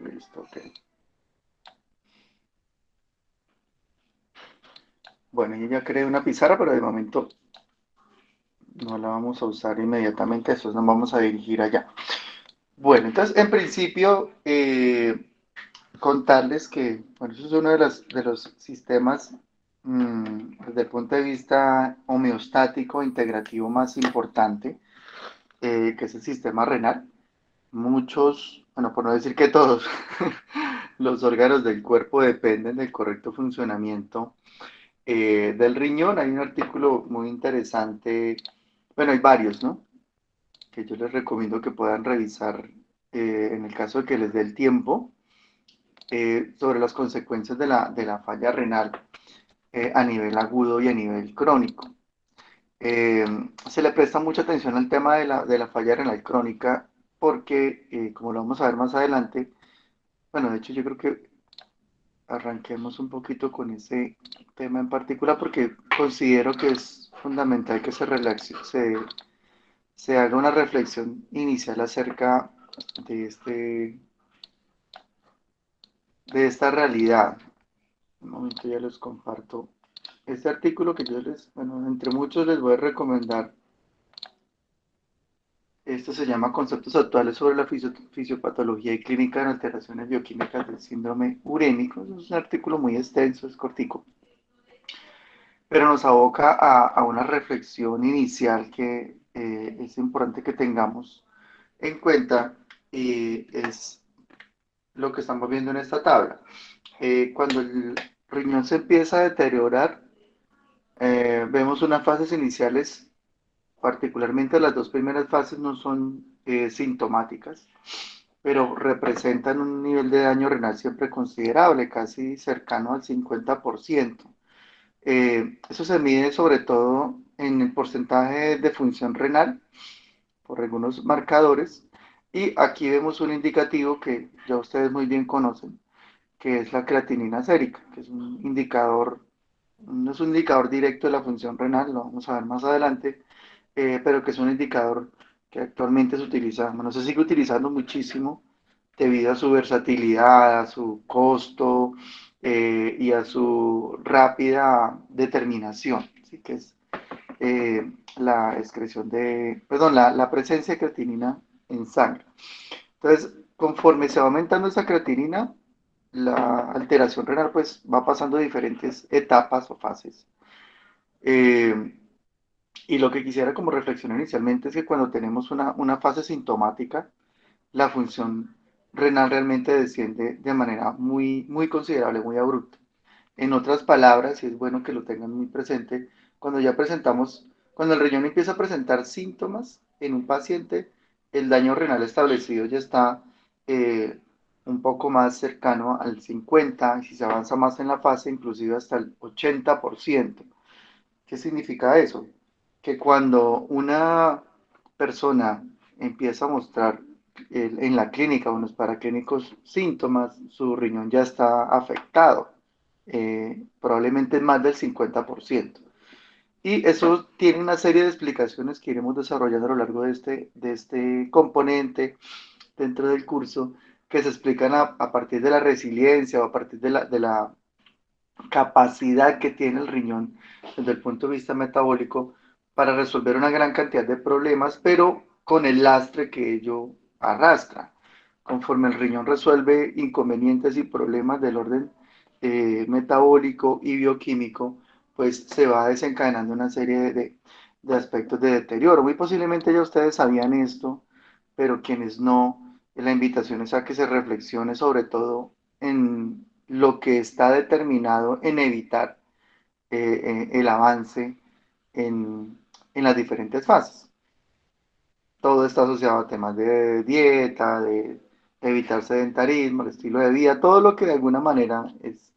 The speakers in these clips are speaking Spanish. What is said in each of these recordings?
Listo, ok. Bueno, yo ya creé una pizarra, pero de momento no la vamos a usar inmediatamente, eso nos vamos a dirigir allá. Bueno, entonces, en principio, contarles que, bueno, eso es uno de los sistemas, desde el punto de vista homeostático, integrativo más importante, que es el sistema renal. Muchos, bueno, por no decir que todos, los órganos del cuerpo dependen del correcto funcionamiento del riñón. Hay un artículo muy interesante, bueno, hay varios, ¿no? Que yo les recomiendo que puedan revisar en el caso de que les dé el tiempo, sobre las consecuencias de la falla renal a nivel agudo y a nivel crónico. Eh, Se le presta mucha atención al tema de la falla renal crónica porque, como lo vamos a ver más adelante, bueno, de hecho yo creo que arranquemos un poquito con ese tema en particular porque considero que es fundamental que se haga una reflexión inicial acerca de, de esta realidad. Un momento ya les comparto este artículo que yo les, bueno, entre muchos les voy a recomendar. Esto se llama Conceptos actuales sobre la fisiopatología y clínica de alteraciones bioquímicas del síndrome urémico. Es un artículo muy extenso, es cortico, pero nos aboca a una reflexión inicial que es importante que tengamos en cuenta y es lo que estamos viendo en esta tabla. Cuando el riñón se empieza a deteriorar, vemos unas fases iniciales, particularmente las dos primeras fases no son sintomáticas, pero representan un nivel de daño renal siempre considerable, casi cercano al 50%. Eso se mide sobre todo en el porcentaje de función renal por algunos marcadores. Y aquí vemos un indicativo que ya ustedes muy bien conocen, que es la creatinina sérica, que es un indicador, no es un indicador directo de la función renal, lo vamos a ver más adelante, pero que es un indicador que actualmente se utiliza, bueno, se sigue utilizando muchísimo debido a su versatilidad, a su costo y a su rápida determinación, ¿sí? Que es la excreción de, perdón, la presencia de creatinina en sangre. Entonces, conforme se va aumentando esa creatinina, la alteración renal pues va pasando diferentes etapas o fases. Eh, y lo que quisiera como reflexión inicialmente es que cuando tenemos una fase sintomática, la función renal realmente desciende de manera muy considerable, muy abrupta. En otras palabras, y es bueno que lo tengan muy presente, cuando ya presentamos, cuando el riñón empieza a presentar síntomas en un paciente, el daño renal establecido ya está eh, un poco más cercano al 50%, y si se avanza más en la fase, inclusive hasta el 80%. ¿Qué significa eso? Que cuando una persona empieza a mostrar en la clínica o en los paraclínicos síntomas, su riñón ya está afectado, probablemente más del 50%. Y eso tiene una serie de explicaciones que iremos desarrollando a lo largo de este componente dentro del curso, que se explican a partir de la resiliencia o a partir de la capacidad que tiene el riñón desde el punto de vista metabólico para resolver una gran cantidad de problemas, pero con el lastre que ello arrastra. Conforme el riñón resuelve inconvenientes y problemas del orden metabólico y bioquímico, pues se va desencadenando una serie de aspectos de deterioro. Muy posiblemente ya ustedes sabían esto, pero quienes no, la invitación es a que se reflexione sobre todo en lo que está determinado en evitar el avance en las diferentes fases. Todo está asociado a temas de dieta, de evitar sedentarismo, el estilo de vida, todo lo que de alguna manera es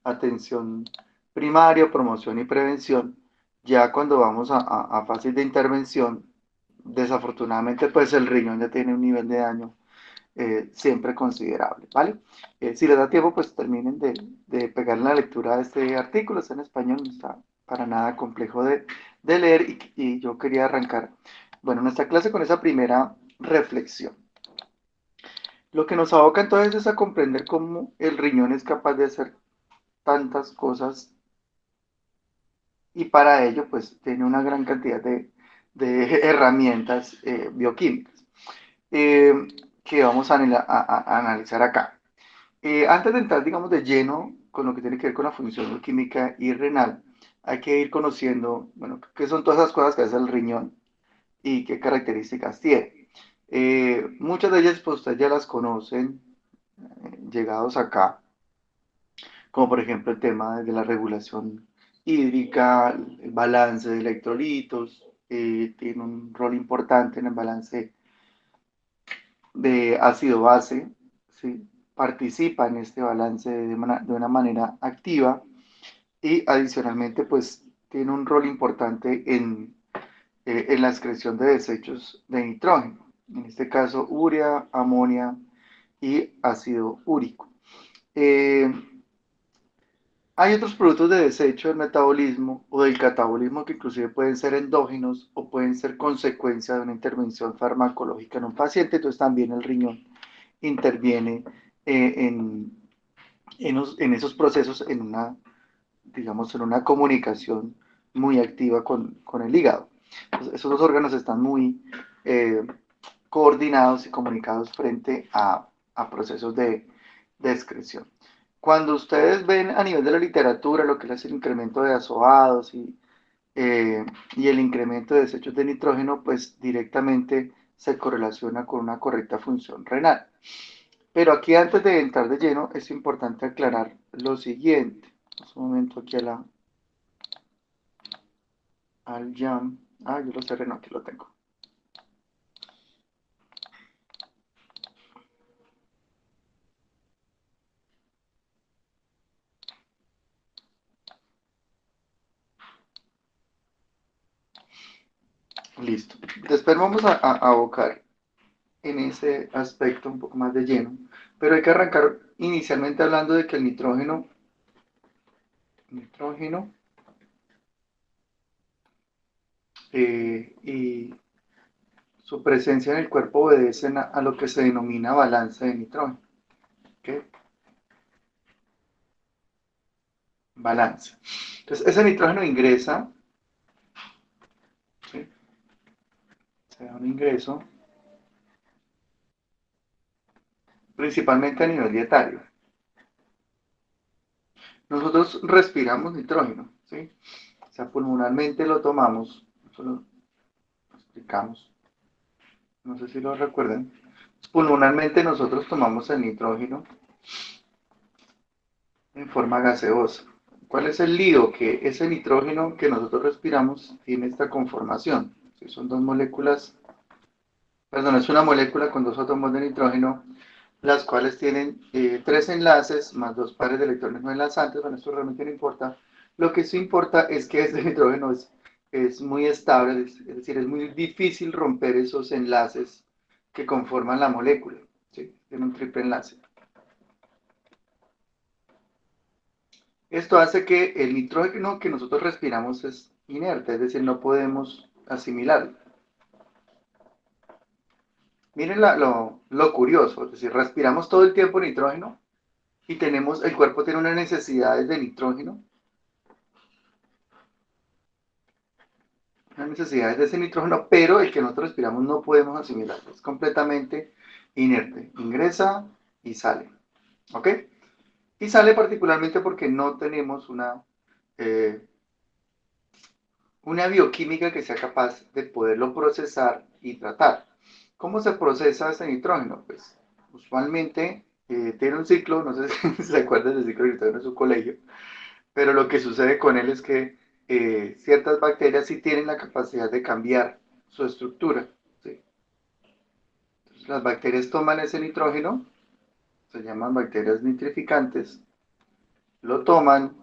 atención primaria, promoción y prevención. Ya cuando vamos a fases de intervención, desafortunadamente pues el riñón ya tiene un nivel de daño siempre considerable, ¿vale? Si les da tiempo, pues terminen de pegar la lectura de este artículo, está en español, no está para nada complejo de leer y yo quería arrancar, bueno, nuestra clase con esa primera reflexión. Lo que nos aboca entonces es a comprender cómo el riñón es capaz de hacer tantas cosas y para ello pues tiene una gran cantidad de herramientas bioquímicas eh, que vamos a analizar acá. Antes de entrar, digamos, de lleno con lo que tiene que ver con la función bioquímica y renal, hay que ir conociendo, bueno, qué son todas esas cosas que hace el riñón y qué características tiene. Muchas de ellas, pues ustedes ya las conocen, llegados acá, como por ejemplo el tema de la regulación hídrica, el balance de electrolitos, tiene un rol importante en el balance de ácido-base, ¿sí? Participa en este balance de una manera activa y adicionalmente pues tiene un rol importante en la excreción de desechos de nitrógeno, en este caso urea, amonia y ácido úrico. Eh, Hay otros productos de desecho del metabolismo o del catabolismo que inclusive pueden ser endógenos o pueden ser consecuencia de una intervención farmacológica en un paciente, entonces también el riñón interviene en, en esos procesos en una, digamos, en una comunicación muy activa con el hígado. Entonces, esos dos órganos están muy eh, coordinados y comunicados frente a procesos de excreción. Cuando ustedes ven a nivel de la literatura lo que es el incremento de azoados y el incremento de desechos de nitrógeno, pues directamente se correlaciona con una correcta función renal. Pero aquí antes de entrar de lleno es importante aclarar lo siguiente. Un momento aquí al jam. Ah, yo lo cerré, no, aquí lo tengo. Listo. Después vamos a abocar en ese aspecto un poco más de lleno. Pero hay que arrancar inicialmente hablando de que el nitrógeno y su presencia en el cuerpo obedecen a lo que se denomina balance de nitrógeno. ¿Okay? Balance. Entonces, ese nitrógeno ingresa, ¿sí? Se da un ingreso principalmente a nivel dietario. Nosotros respiramos nitrógeno, ¿sí? O sea, pulmonalmente lo tomamos, eso lo explicamos, no sé si lo recuerdan. Pulmonalmente nosotros tomamos el nitrógeno en forma gaseosa. ¿Cuál es el lío? Que ese nitrógeno que nosotros respiramos tiene esta conformación. ¿Sí? Son dos moléculas, perdón, es una molécula con dos átomos de nitrógeno, las cuales tienen tres enlaces más dos pares de electrones no enlazantes. Bueno, esto realmente no importa. Lo que sí importa es que este nitrógeno es muy estable, es decir, es muy difícil romper esos enlaces que conforman la molécula. ¿Sí? Tiene un triple enlace. Esto hace que el nitrógeno que nosotros respiramos es inerte, es decir, no podemos asimilarlo. Miren lo curioso, es decir, respiramos todo el tiempo nitrógeno y el cuerpo tiene unas necesidades de nitrógeno, unas necesidades de ese nitrógeno, pero el que nosotros respiramos no podemos asimilarlo, es completamente inerte, ingresa y sale, ¿ok? Y sale particularmente porque no tenemos eh, una bioquímica que sea capaz de poderlo procesar y tratar. ¿Cómo se procesa ese nitrógeno? Pues usualmente tiene un ciclo, no sé si se acuerdan del ciclo de nitrógeno en su colegio, pero lo que sucede con él es que ciertas bacterias sí tienen la capacidad de cambiar su estructura. ¿Sí? Entonces, las bacterias toman ese nitrógeno, se llaman bacterias nitrificantes, lo toman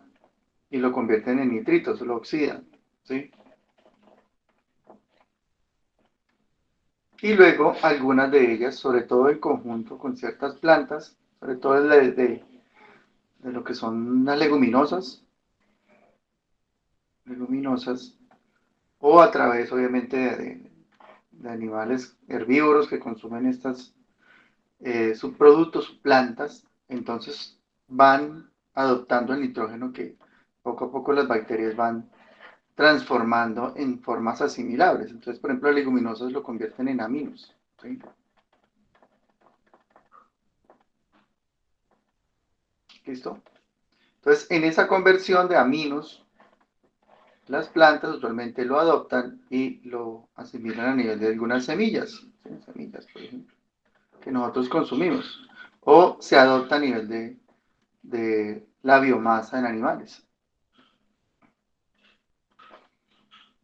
y lo convierten en nitritos, lo oxidan. ¿Sí? Y luego algunas de ellas, sobre todo en conjunto con ciertas plantas, sobre todo de lo que son las leguminosas, o a través obviamente de animales herbívoros que consumen subproductos, plantas, entonces van adoptando el nitrógeno que poco a poco las bacterias van transformando en formas asimilables. Entonces, por ejemplo, las leguminosas lo convierten en aminos. ¿Sí? ¿Listo? Entonces, en esa conversión de aminos, las plantas usualmente lo adoptan y lo asimilan a nivel de algunas semillas, ¿sí? Semillas, por ejemplo, que nosotros consumimos, o se adopta a nivel de la biomasa en animales.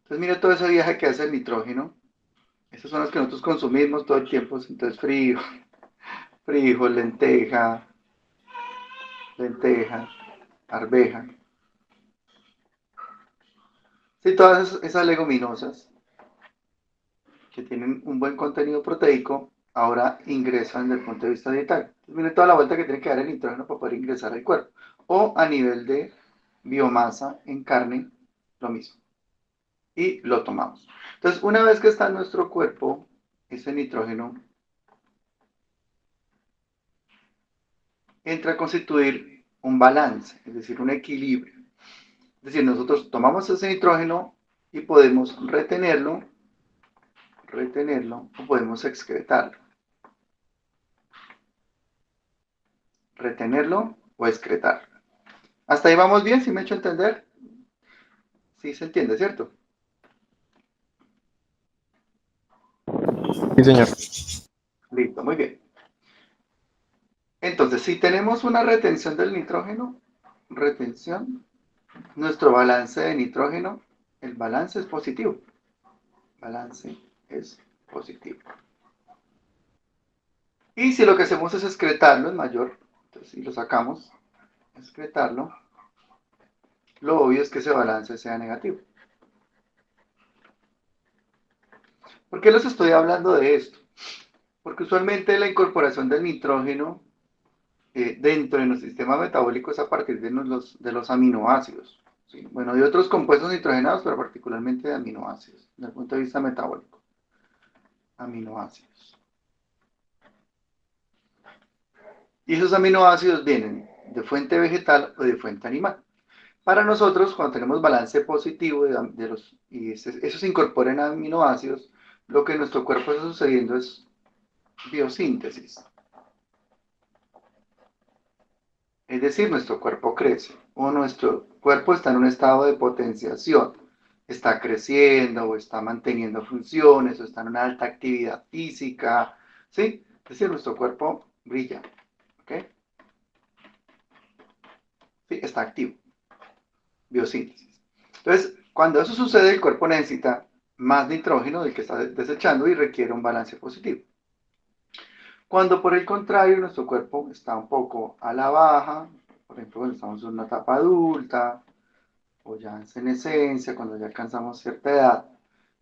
Entonces, mira todo ese viaje que hace el nitrógeno. Esas son las que nosotros consumimos todo el tiempo. Entonces, frijol, lenteja, arveja. Sí, todas esas leguminosas que tienen un buen contenido proteico, ahora ingresan desde el punto de vista dietal. Entonces, miren toda la vuelta que tiene que dar el nitrógeno para poder ingresar al cuerpo. O a nivel de biomasa en carne, lo mismo. Y lo tomamos. Entonces, una vez que está en nuestro cuerpo, ese nitrógeno entra a constituir un balance, es decir, un equilibrio. Es decir, nosotros tomamos ese nitrógeno y podemos retenerlo o podemos excretarlo. Retenerlo o excretarlo. Hasta ahí vamos bien, ¿sí me he hecho entender? Sí se entiende, ¿cierto? Sí, señor. Listo, muy bien. Entonces, si tenemos una retención del nitrógeno, retención, nuestro balance de nitrógeno, el balance es positivo. Balance es positivo. Y si lo que hacemos es excretarlo en mayor, entonces si lo sacamos, excretarlo, lo obvio es que ese balance sea negativo. ¿Por qué les estoy hablando de esto? Porque usualmente la incorporación del nitrógeno dentro de nuestro sistema metabólico es a partir de los aminoácidos. ¿Sí? Bueno, de otros compuestos nitrogenados, pero particularmente de aminoácidos, desde el punto de vista metabólico. Aminoácidos. Y esos aminoácidos vienen de fuente vegetal o de fuente animal. Para nosotros, cuando tenemos balance positivo y eso se incorpora en aminoácidos, lo que en nuestro cuerpo está sucediendo es biosíntesis. Es decir, nuestro cuerpo crece o nuestro cuerpo está en un estado de potenciación. Está creciendo o está manteniendo funciones o está en una alta actividad física. ¿Sí? Es decir, nuestro cuerpo brilla. ¿Ok? Sí, está activo. Biosíntesis. Entonces, cuando eso sucede, el cuerpo necesita más nitrógeno del que está desechando y requiere un balance positivo. Cuando por el contrario nuestro cuerpo está un poco a la baja, por ejemplo, cuando estamos en una etapa adulta o ya en senescencia, cuando ya alcanzamos cierta edad,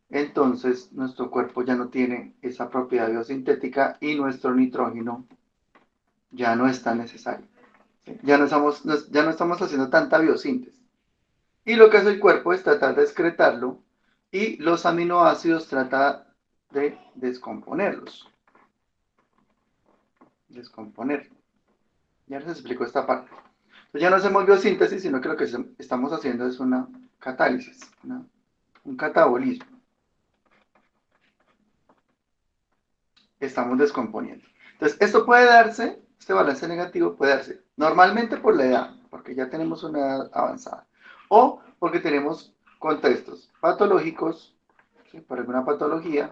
entonces nuestro cuerpo ya no tiene esa propiedad biosintética y nuestro nitrógeno ya no es tan necesario. ¿Sí? Ya no estamos haciendo tanta biosíntesis. Y lo que hace el cuerpo es tratar de excretarlo y los aminoácidos trata de descomponerlos. Descomponer. Ya les explico esta parte. Entonces ya no hacemos biosíntesis, sino que lo que estamos haciendo es una catálisis, un catabolismo. Estamos descomponiendo. Entonces, esto puede darse, este balance negativo puede darse normalmente por la edad, porque ya tenemos una edad avanzada, o porque tenemos contextos patológicos, ¿sí? Por alguna patología,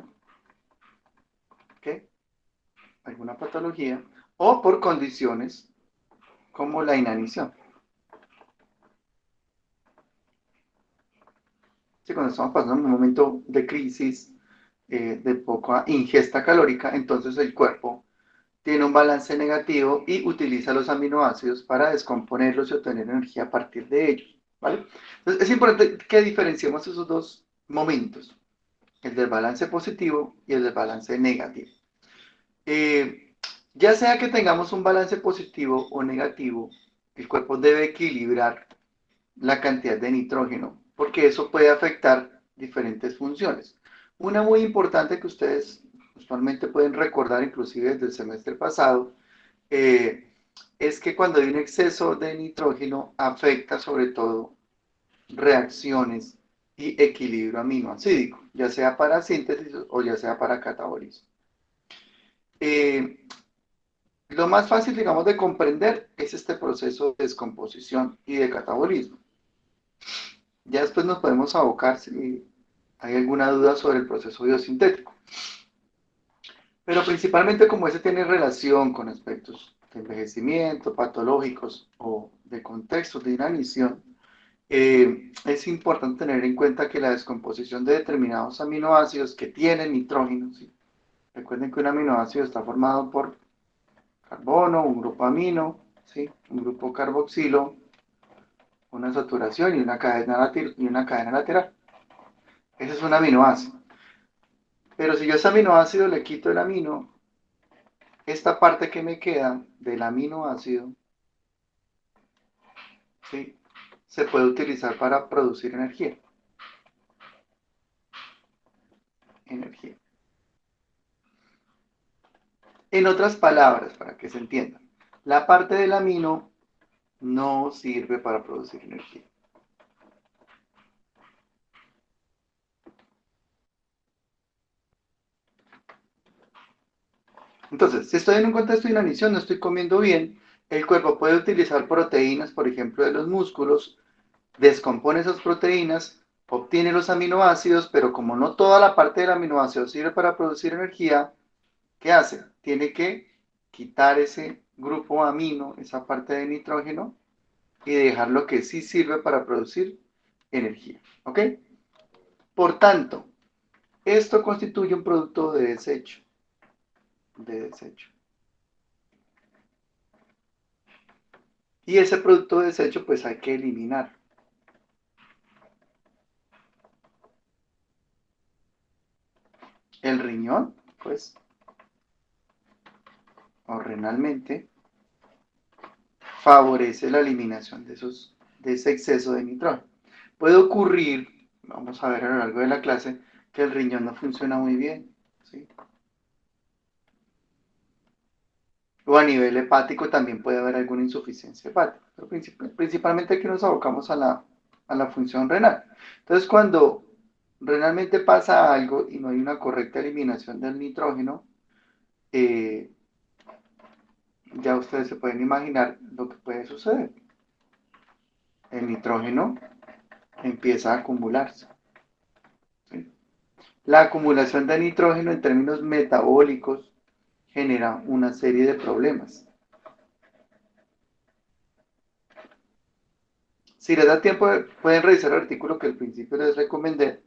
¿ok? Alguna patología, o por condiciones como la inanición. ¿Sí? Cuando estamos pasando un momento de crisis, de poca ingesta calórica, entonces el cuerpo tiene un balance negativo y utiliza los aminoácidos para descomponerlos y obtener energía a partir de ellos. ¿Vale? Entonces es importante que diferenciemos esos dos momentos, el del balance positivo y el del balance negativo. Eh, ya sea que tengamos un balance positivo o negativo, el cuerpo debe equilibrar la cantidad de nitrógeno, porque eso puede afectar diferentes funciones. Una muy importante que ustedes usualmente pueden recordar inclusive desde el semestre pasado, es que cuando hay un exceso de nitrógeno afecta sobre todo reacciones y equilibrio aminoácido, ya sea para síntesis o ya sea para catabolismo. Lo más fácil, digamos, de comprender es este proceso de descomposición y de catabolismo. Ya después nos podemos abocar si hay alguna duda sobre el proceso biosintético. Pero principalmente como ese tiene relación con aspectos de envejecimiento, patológicos o de contextos de inanición, es importante tener en cuenta que la descomposición de determinados aminoácidos que tienen nitrógeno, ¿sí? Recuerden que un aminoácido está formado por carbono, un grupo amino, ¿sí? Un grupo carboxilo, una saturación y una cadena lateral. Ese es un aminoácido. Pero si yo a ese aminoácido le quito el amino, esta parte que me queda del aminoácido, ¿sí? Se puede utilizar para producir energía. Energía. En otras palabras, para que se entienda, la parte del amino no sirve para producir energía. Entonces, si estoy en un contexto de inanición, no estoy comiendo bien, el cuerpo puede utilizar proteínas, por ejemplo, de los músculos, descompone esas proteínas, obtiene los aminoácidos, pero como no toda la parte del aminoácido sirve para producir energía, ¿qué hace? Tiene que quitar ese grupo amino, esa parte de nitrógeno, y dejar lo que sí sirve para producir energía. ¿Ok? Por tanto, esto constituye un producto de desecho. De desecho. Y ese producto de desecho, pues hay que eliminar. El riñón, pues, o renalmente, favorece la eliminación de ese exceso de nitrógeno. Puede ocurrir, vamos a ver a lo largo de la clase, que el riñón no funciona muy bien, ¿sí? O a nivel hepático también puede haber alguna insuficiencia hepática, pero principalmente aquí nos abocamos a la función renal. Entonces, cuando renalmente pasa algo y no hay una correcta eliminación del nitrógeno, eh, ya ustedes se pueden imaginar lo que puede suceder. El nitrógeno empieza a acumularse. ¿Sí? La acumulación de nitrógeno en términos metabólicos genera una serie de problemas. Si les da tiempo, pueden revisar el artículo que al principio les recomendé.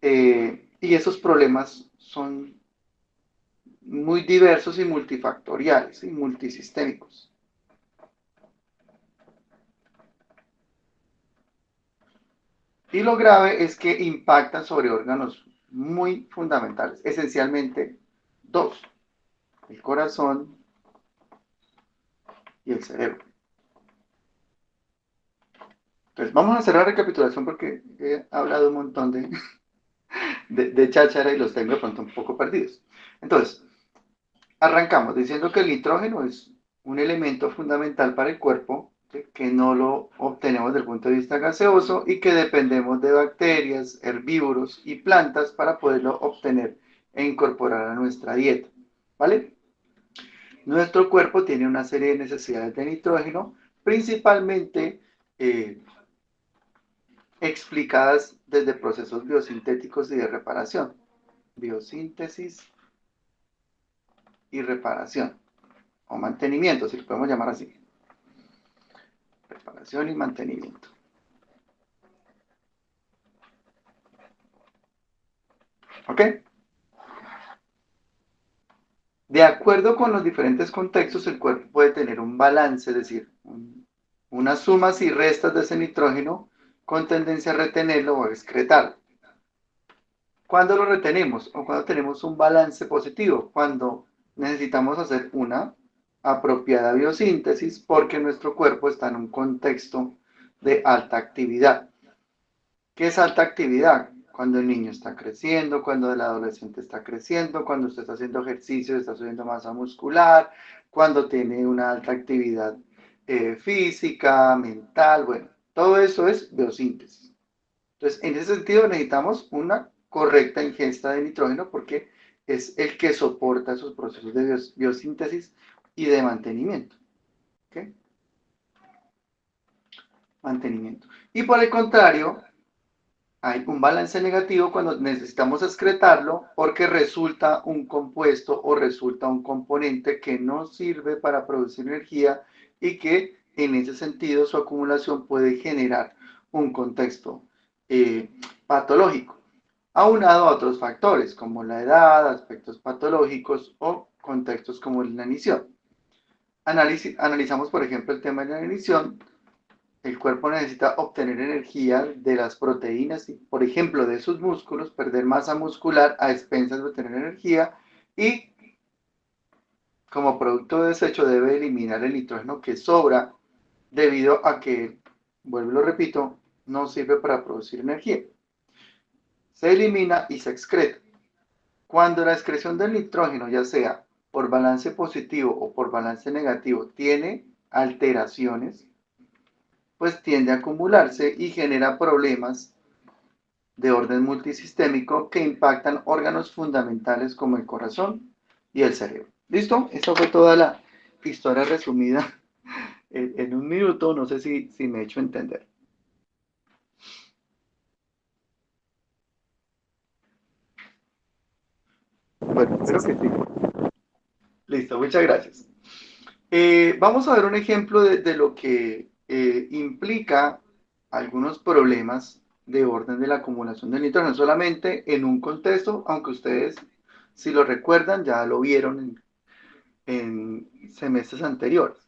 Y esos problemas son muy diversos y multifactoriales y multisistémicos. Y lo grave es que impactan sobre órganos muy fundamentales, esencialmente dos, el corazón y el cerebro. Entonces, vamos a hacer la recapitulación porque he hablado un montón de cháchara y los tengo de pronto un poco perdidos. Entonces, arrancamos diciendo que el nitrógeno es un elemento fundamental para el cuerpo, ¿sí? Que no lo obtenemos desde el punto de vista gaseoso y que dependemos de bacterias, herbívoros y plantas para poderlo obtener e incorporar a nuestra dieta. ¿Vale? Nuestro cuerpo tiene una serie de necesidades de nitrógeno, principalmente explicadas desde procesos biosintéticos y de reparación. Biosíntesis y reparación, o mantenimiento, si lo podemos llamar así. Reparación y mantenimiento. ¿Ok? De acuerdo con los diferentes contextos, el cuerpo puede tener un balance, es decir, unas sumas y restas de ese nitrógeno con tendencia a retenerlo o a excretarlo. ¿Cuándo lo retenemos? O cuando tenemos un balance positivo, cuando necesitamos hacer una apropiada biosíntesis porque nuestro cuerpo está en un contexto de alta actividad. ¿Qué es alta actividad? cuando el niño está creciendo, cuando el adolescente está creciendo, cuando usted está haciendo ejercicio, está subiendo masa muscular, cuando tiene una alta actividad física, mental, bueno, todo eso es biosíntesis. Entonces, en ese sentido necesitamos una correcta ingesta de nitrógeno porque es el que soporta esos procesos de biosíntesis y de mantenimiento. ¿Ok? Mantenimiento. Y por el contrario, hay un balance negativo cuando necesitamos excretarlo porque resulta un compuesto o resulta un componente que no sirve para producir energía y que en ese sentido su acumulación puede generar un contexto patológico, aunado a otros factores como la edad, aspectos patológicos o contextos como la inanición. Analizamos, por ejemplo, el tema de la inanición. El cuerpo necesita obtener energía de las proteínas, por ejemplo, de sus músculos, perder masa muscular a expensas de obtener energía y como producto de desecho debe eliminar el nitrógeno que sobra debido a que, vuelvo y lo repito, no sirve para producir energía. Se elimina y se excreta. Cuando la excreción del nitrógeno, ya sea por balance positivo o por balance negativo, tiene alteraciones, pues tiende a acumularse y genera problemas de orden multisistémico que impactan órganos fundamentales como el corazón y el cerebro. ¿Listo? Esa fue toda la historia resumida en un minuto. No sé si me he hecho entender. Bueno, Sí, espero que sí. sí. Listo, muchas gracias. Vamos a ver un ejemplo de lo que implica algunos problemas de orden de la acumulación de nitrógeno, solamente en un contexto, aunque ustedes, si lo recuerdan, ya lo vieron en semestres anteriores.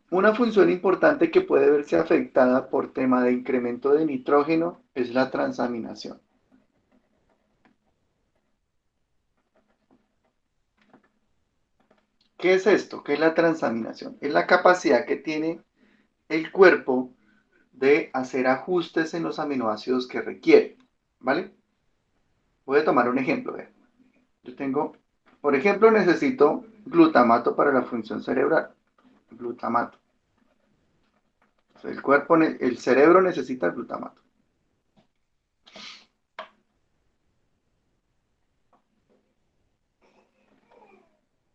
Una función importante que puede verse afectada por tema de incremento de nitrógeno es la transaminación. ¿Qué es esto? ¿Qué es la transaminación? Es la capacidad que tiene el cuerpo de hacer ajustes en los aminoácidos que requiere, ¿vale? Voy a tomar un ejemplo. ¿Ve? Yo tengo, por ejemplo, necesito glutamato para la función cerebral. Glutamato. El cuerpo, el cerebro necesita glutamato.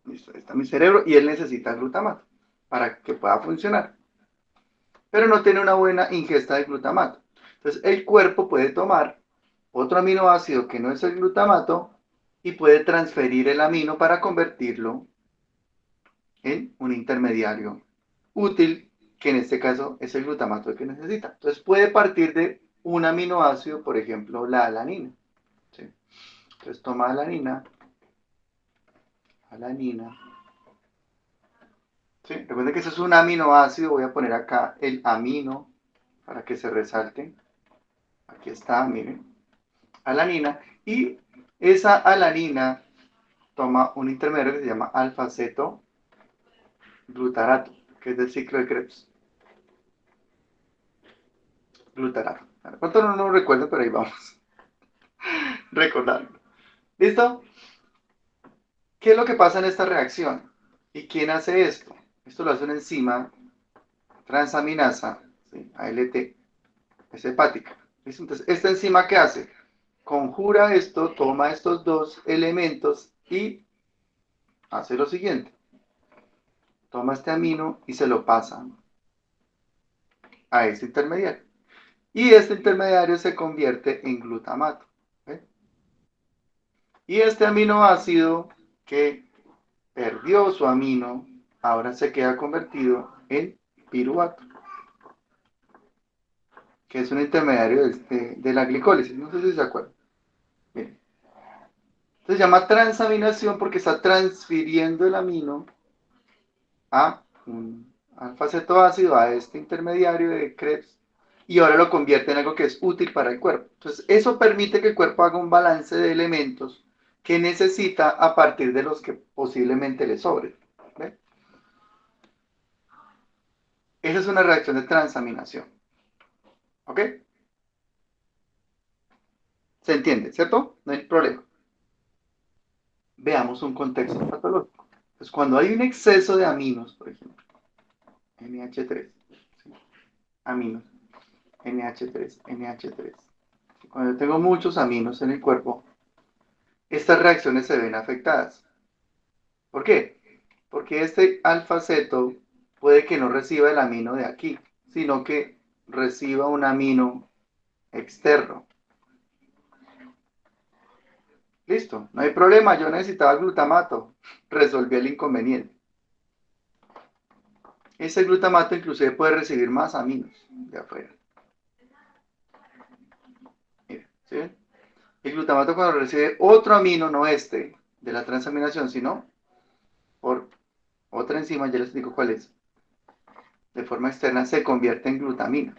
Listo, ahí está mi cerebro y él necesita glutamato para que pueda funcionar. Pero no tiene una buena ingesta de glutamato. Entonces, el cuerpo puede tomar otro aminoácido que no es el glutamato y puede transferir el amino para convertirlo en un intermediario útil, que en este caso es el glutamato que necesita. Entonces, puede partir de un aminoácido, por ejemplo, la alanina. ¿Sí? Entonces, toma alanina, alanina. ¿Sí? Recuerden que eso es un aminoácido. Voy a poner acá el amino para que se resalte. Aquí está, miren. Alanina. Y esa alanina toma un intermedio que se llama alfa-ceto glutarato, que es del ciclo de Krebs. Glutarato. De pronto no lo recuerdo, pero ahí vamos. Recordando. ¿Listo? ¿Qué es lo que pasa en esta reacción? ¿Y quién hace esto? Esto lo hace una enzima transaminasa, ¿sí? ALT, es hepática. ¿Listo? Entonces, ¿esta enzima qué hace? Conjura esto, toma estos dos elementos y hace lo siguiente. Toma este amino y se lo pasa a este intermediario. Y este intermediario se convierte en glutamato. ¿Ve? Y este aminoácido que perdió su amino, ahora se queda convertido en piruvato, que es un intermediario de la glicólisis. No sé si se acuerdan. Bien. Se llama transaminación porque está transfiriendo el amino a un alfa-cetoácido, a este intermediario de Krebs, y ahora lo convierte en algo que es útil para el cuerpo. Entonces, eso permite que el cuerpo haga un balance de elementos que necesita a partir de los que posiblemente le sobren. ¿Ve? Esa es una reacción de transaminación. ¿Ok? ¿Se entiende, cierto? No hay problema. Veamos un contexto patológico. Pues cuando hay un exceso de aminos, por ejemplo, NH3, ¿sí? Aminos, NH3, NH3. Cuando yo tengo muchos aminos en el cuerpo, estas reacciones se ven afectadas. ¿Por qué? Porque este alfa-ceto puede que no reciba el amino de aquí, sino que reciba un amino externo. Listo, no hay problema, yo necesitaba glutamato, resolví el inconveniente. Ese glutamato inclusive puede recibir más aminos de afuera. Mira, ¿sí ven? El glutamato cuando recibe otro amino, no este, de la transaminación, sino por otra enzima, ya les digo cuál es, de forma externa se convierte en glutamina.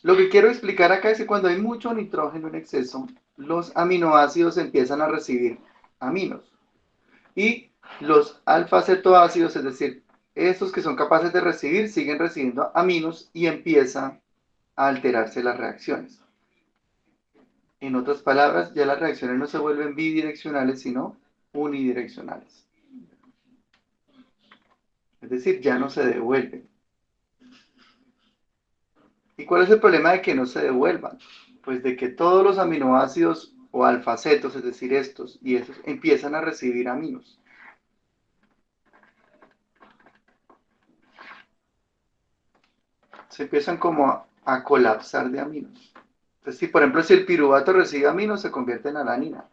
Lo que quiero explicar acá es que cuando hay mucho nitrógeno en exceso, los aminoácidos empiezan a recibir aminos. Y los alfa-cetoácidos, es decir, estos que son capaces de recibir, siguen recibiendo aminos y empiezan a alterarse las reacciones. En otras palabras, ya las reacciones no se vuelven bidireccionales, sino unidireccionales. Es decir, ya no se devuelven. ¿Y cuál es el problema de que no se devuelvan? Pues de que todos los aminoácidos o alfacetos, es decir, estos y estos, empiezan a recibir aminos. Se empiezan como a colapsar de aminos. Entonces, si por ejemplo, si el piruvato recibe aminos, se convierte en alanina.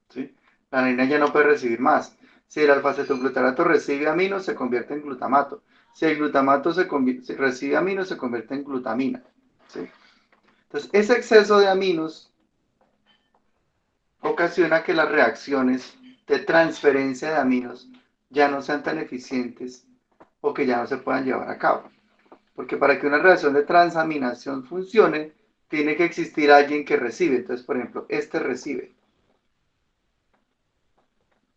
¿Sí? La alanina ya no puede recibir más. Si el alfa-cetoglutarato recibe aminos, se convierte en glutamato. Si el glutamato recibe aminos, se convierte en glutamina. ¿Sí? Entonces, ese exceso de aminos ocasiona que las reacciones de transferencia de aminos ya no sean tan eficientes o que ya no se puedan llevar a cabo. Porque para que una reacción de transaminación funcione, tiene que existir alguien que recibe. Entonces, por ejemplo, este recibe.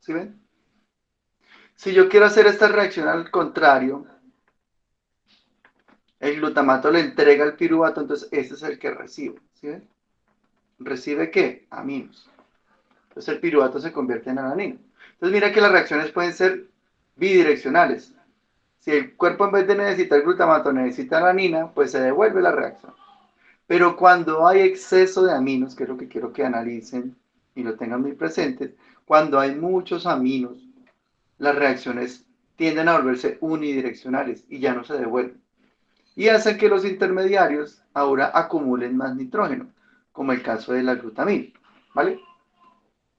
¿Sí ven? Si yo quiero hacer esta reacción al contrario, el glutamato le entrega el piruvato, entonces este es el que recibe. ¿Sí ven? ¿Recibe qué? Aminos. Entonces el piruvato se convierte en alanina. Entonces mira que las reacciones pueden ser bidireccionales. Si el cuerpo en vez de necesitar glutamato necesita alanina, pues se devuelve la reacción. Pero cuando hay exceso de aminos, que es lo que quiero que analicen y lo tengan muy presentes, cuando hay muchos aminos, las reacciones tienden a volverse unidireccionales y ya no se devuelven. Y hacen que los intermediarios ahora acumulen más nitrógeno, como el caso de la glutamina. ¿Vale?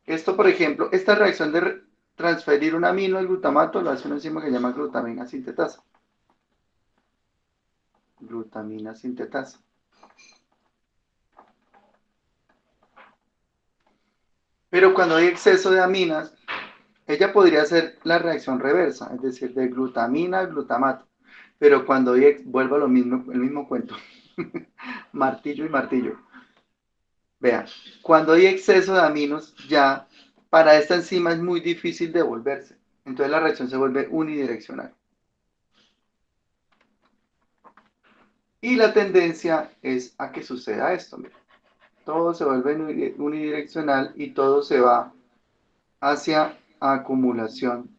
Esto, por ejemplo, esta reacción de transferir un amino al glutamato lo hace una enzima que se llama glutamina sintetasa. Glutamina sintetasa. Pero cuando hay exceso de aminas, ella podría hacer la reacción reversa, es decir, de glutamina a glutamato. Pero cuando hay, vuelvo a lo mismo, el mismo cuento, martillo y martillo. Vean, cuando hay exceso de aminos, ya para esta enzima es muy difícil devolverse. Entonces la reacción se vuelve unidireccional. Y la tendencia es a que suceda esto. Mira. Todo se vuelve unidireccional y todo se va hacia acumulación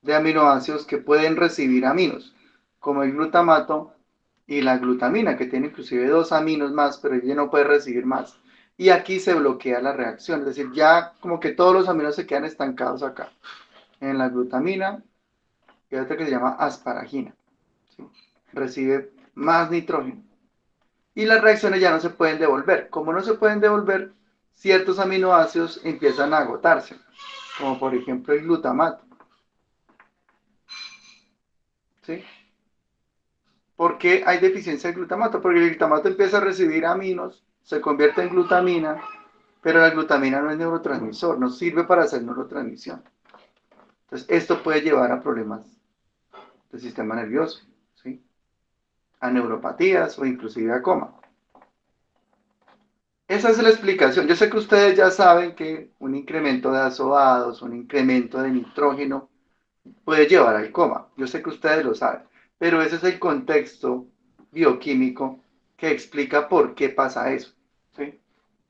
de aminoácidos que pueden recibir aminos, como el glutamato y la glutamina, que tiene inclusive dos aminos más, pero ella no puede recibir más. Y aquí se bloquea la reacción, es decir, ya como que todos los aminos se quedan estancados acá, en la glutamina, y hay otra que se llama asparagina, ¿sí? Recibe más nitrógeno. Y las reacciones ya no se pueden devolver. Como no se pueden devolver, ciertos aminoácidos empiezan a agotarse, como por ejemplo el glutamato, ¿sí? ¿Por qué hay deficiencia de glutamato? Porque el glutamato empieza a recibir aminos, se convierte en glutamina, pero la glutamina no es neurotransmisor, no sirve para hacer neurotransmisión. Entonces, esto puede llevar a problemas del sistema nervioso, ¿sí? A neuropatías o inclusive a coma. Esa es la explicación. Yo sé que ustedes ya saben que un incremento de azoados, un incremento de nitrógeno puede llevar al coma. Yo sé que ustedes lo saben, pero ese es el contexto bioquímico que explica por qué pasa eso, ¿sí?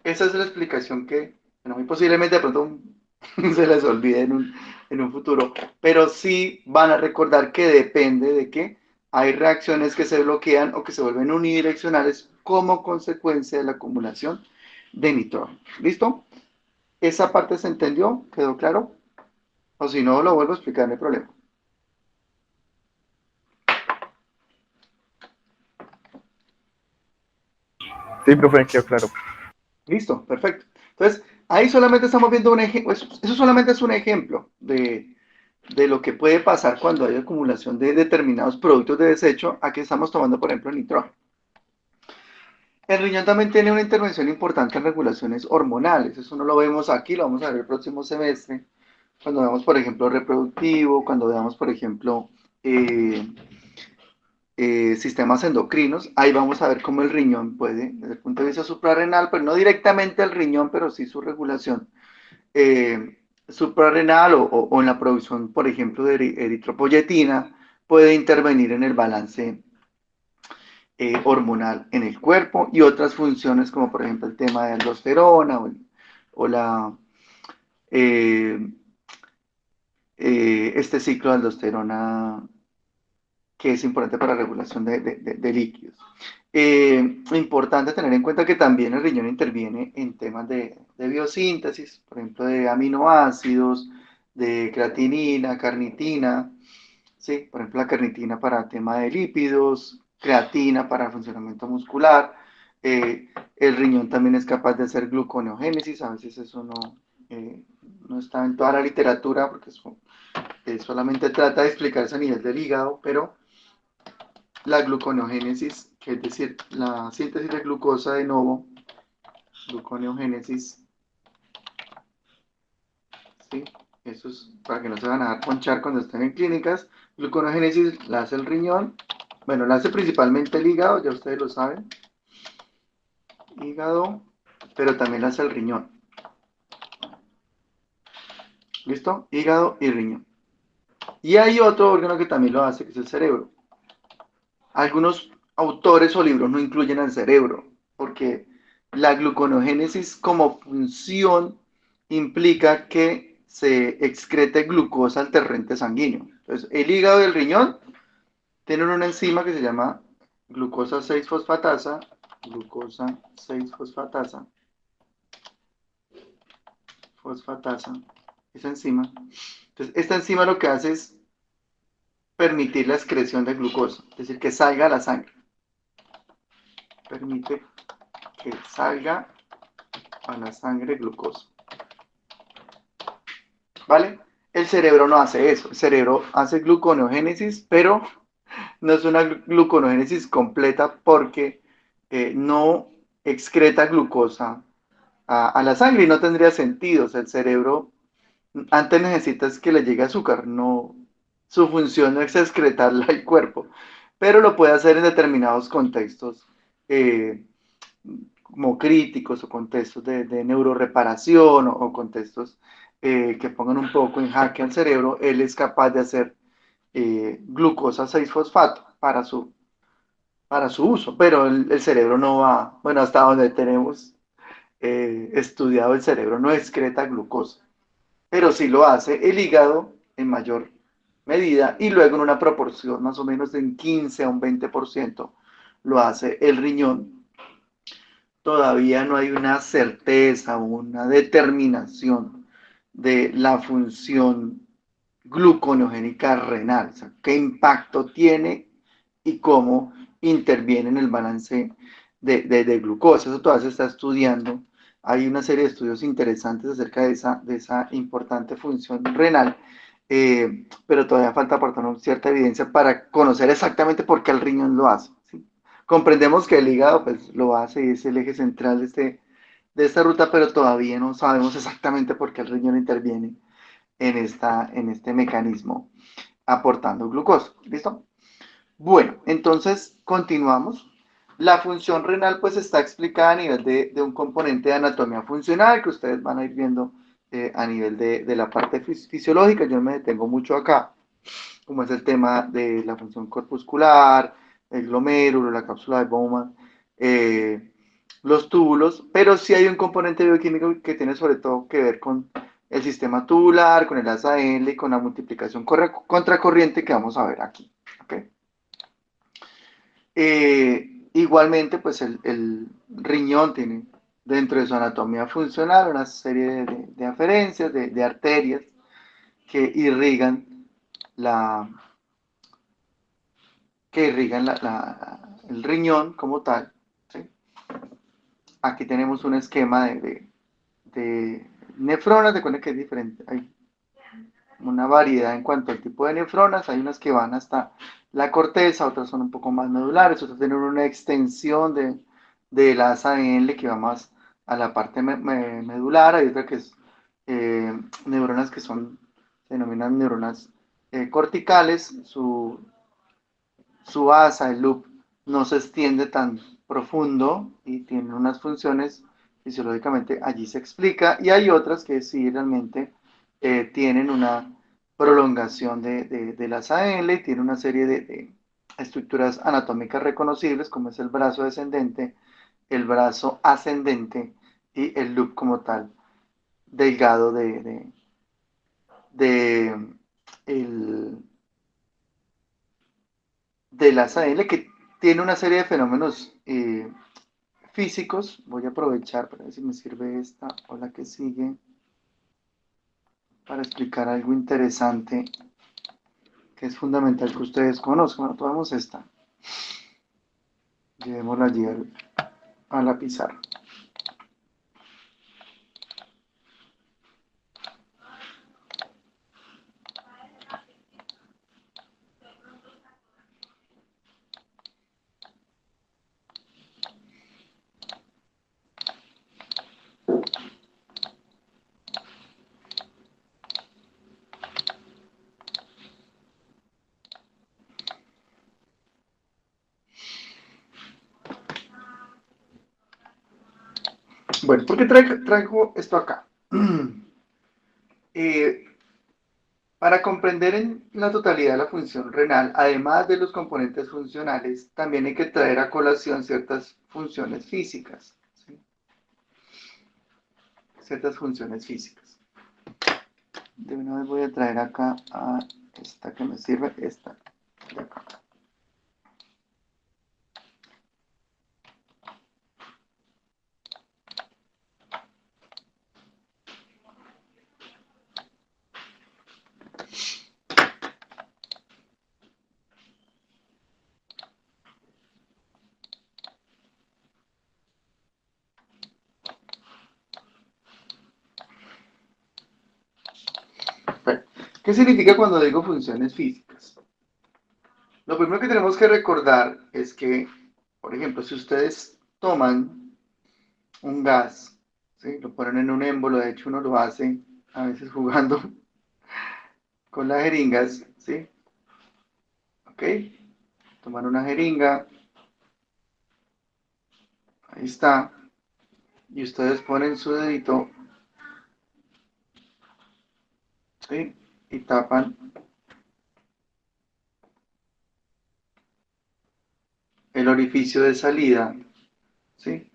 Esa es la explicación que, bueno, muy posiblemente de pronto se les olvide en un futuro, pero sí van a recordar que depende de que hay reacciones que se bloquean o que se vuelven unidireccionales como consecuencia de la acumulación de nitrógeno. ¿Listo? ¿Esa parte se entendió? ¿Quedó claro? O si no, lo vuelvo a explicar, no hay problema. Sí, profe, quedó claro. Listo, perfecto. Entonces, ahí solamente estamos viendo un ejemplo, eso solamente es un ejemplo de lo que puede pasar cuando hay acumulación de determinados productos de desecho. Aquí estamos tomando, por ejemplo, nitrógeno. El riñón también tiene una intervención importante en regulaciones hormonales. Eso no lo vemos aquí, lo vamos a ver el próximo semestre. Cuando veamos, por ejemplo, reproductivo, cuando veamos, por ejemplo, eh, sistemas endocrinos, ahí vamos a ver cómo el riñón puede, desde el punto de vista suprarrenal, pero no directamente el riñón, pero sí su regulación suprarrenal o en la producción, por ejemplo, de eritropoyetina, puede intervenir en el balance hormonal en el cuerpo y otras funciones como por ejemplo el tema de aldosterona o la, eh, este ciclo de aldosterona que es importante para la regulación de líquidos. Importante tener en cuenta que también el riñón interviene en temas de biosíntesis, por ejemplo, de aminoácidos, de creatinina, carnitina, ¿sí? Por ejemplo, la carnitina para el tema de lípidos, creatina para el funcionamiento muscular. El riñón también es capaz de hacer gluconeogénesis, a veces eso eh, no está en toda la literatura porque solamente trata de explicarse a nivel del hígado, pero la gluconeogénesis, que es decir, la síntesis de glucosa de nuevo, gluconeogénesis, ¿sí? Eso es para que no se van a dar ponchar cuando estén en clínicas. Gluconeogénesis la hace el riñón, bueno, la hace principalmente el hígado, ya ustedes lo saben, hígado, pero también la hace el riñón. ¿Listo? Hígado y riñón. Y hay otro órgano que también lo hace, que es el cerebro. Algunos autores o libros no incluyen al cerebro, porque la gluconeogénesis como función implica que se excrete glucosa al torrente sanguíneo. Entonces, el hígado y el riñón tienen una enzima que se llama glucosa 6-fosfatasa, glucosa 6-fosfatasa, fosfatasa, esa enzima. Entonces, esta enzima lo que hace es permitir la excreción de glucosa, es decir, que salga a la sangre. Permite que salga a la sangre glucosa. ¿Vale? El cerebro no hace eso. El cerebro hace gluconeogénesis, pero no es una gluconeogénesis completa porque no excreta glucosa a la sangre y no tendría sentido. O sea, el cerebro antes necesita es que le llegue azúcar, no, su función no es excretarla al cuerpo, pero lo puede hacer en determinados contextos eh, como críticos o contextos de neuroreparación o contextos que pongan un poco en jaque al cerebro, él es capaz de hacer glucosa 6-fosfato para su uso, pero el cerebro no va, bueno, hasta donde tenemos estudiado el cerebro no excreta glucosa, pero sí lo hace el hígado en mayor medida y luego en una proporción más o menos de un 15 a un 20% lo hace el riñón. Todavía no hay una certeza o una determinación de la función gluconeogénica renal, o sea, qué impacto tiene y cómo interviene en el balance de glucosa. Eso todavía se está estudiando. Hay una serie de estudios interesantes acerca de esa importante función renal, pero todavía falta aportar cierta evidencia para conocer exactamente por qué el riñón lo hace. ¿Sí? Comprendemos que el hígado pues, lo hace y es el eje central de esta ruta, pero todavía no sabemos exactamente por qué el riñón interviene en este mecanismo aportando glucosa. ¿Listo? Bueno, entonces continuamos. La función renal pues está explicada a nivel de un componente de anatomía funcional que ustedes van a ir viendo a nivel de la parte fisiológica. Yo me detengo mucho acá, como es el tema de la función corpuscular, el glomérulo, la cápsula de Bowman, los túbulos, pero sí hay un componente bioquímico que tiene sobre todo que ver con el sistema tubular, con el asa L y con la multiplicación contracorriente que vamos a ver aquí. ¿Okay? Igualmente, pues el riñón tiene dentro de su anatomía funcional una serie de aferencias, de arterias que irrigan la, el riñón como tal. ¿Sí? Aquí tenemos un esquema de nefronas, de cuenta que es diferente. Hay una variedad en cuanto al tipo de nefronas, hay unas que van hasta la corteza, otras son un poco más medulares, otras tienen una extensión de la asa L que va más a la parte medular, hay otra que es neuronas que son, se denominan neuronas corticales, su asa, el loop, no se extiende tan profundo y tiene unas funciones fisiológicamente allí se explica, y hay otras que sí realmente tienen una prolongación de las AL y tiene una serie de estructuras anatómicas reconocibles, como es el brazo descendente, el brazo ascendente y el loop como tal, delgado de el, de las AL, que tiene una serie de fenómenos físicos. Voy a aprovechar para ver si me sirve esta o la que sigue para explicar algo interesante que es fundamental que ustedes conozcan. Bueno, tomamos esta, llevémosla allí a la pizarra. Bueno, ¿por qué traigo esto acá? Eh, para comprender en la totalidad la función renal, además de los componentes funcionales, también hay que traer a colación ciertas funciones físicas. ¿Sí? Ciertas funciones físicas. De una vez voy a traer acá a esta que me sirve, esta de acá. Bueno, ¿qué significa cuando digo funciones físicas? Lo primero que tenemos que recordar es que, por ejemplo, si ustedes toman un gas, ¿sí? Lo ponen en un émbolo, de hecho uno lo hace a veces jugando con las jeringas, ¿sí? ¿Ok? Toman una jeringa, ahí está, y ustedes ponen su dedito, ¿sí? Y tapan el orificio de salida, ¿sí?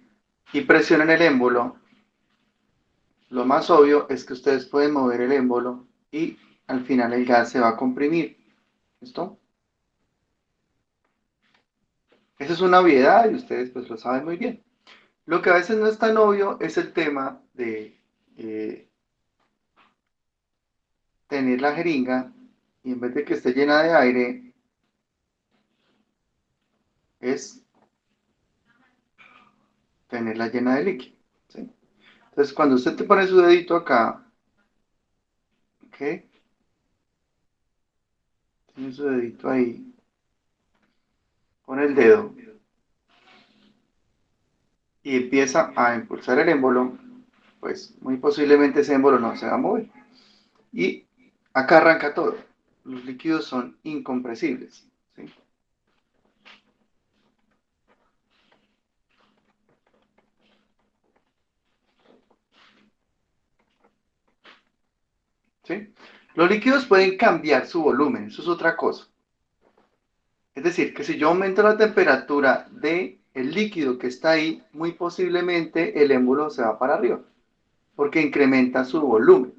Y presionan el émbolo. Lo más obvio es que ustedes pueden mover el émbolo y al final el gas se va a comprimir. ¿Listo? Esa es una obviedad y ustedes pues lo saben muy bien. Lo que a veces no es tan obvio es el tema de tener la jeringa y en vez de que esté llena de aire, es tenerla llena de líquido. ¿Sí? Entonces cuando usted te pone su dedito acá, ¿ok? Tiene su dedito ahí, pone el dedo y empieza a impulsar el émbolo, pues muy posiblemente ese émbolo no se va a mover. Y acá arranca todo. Los líquidos son incompresibles. ¿Sí? ¿Sí? Los líquidos pueden cambiar su volumen, eso es otra cosa. Es decir, que si yo aumento la temperatura de el líquido que está ahí, muy posiblemente el émbolo se va para arriba, porque incrementa su volumen.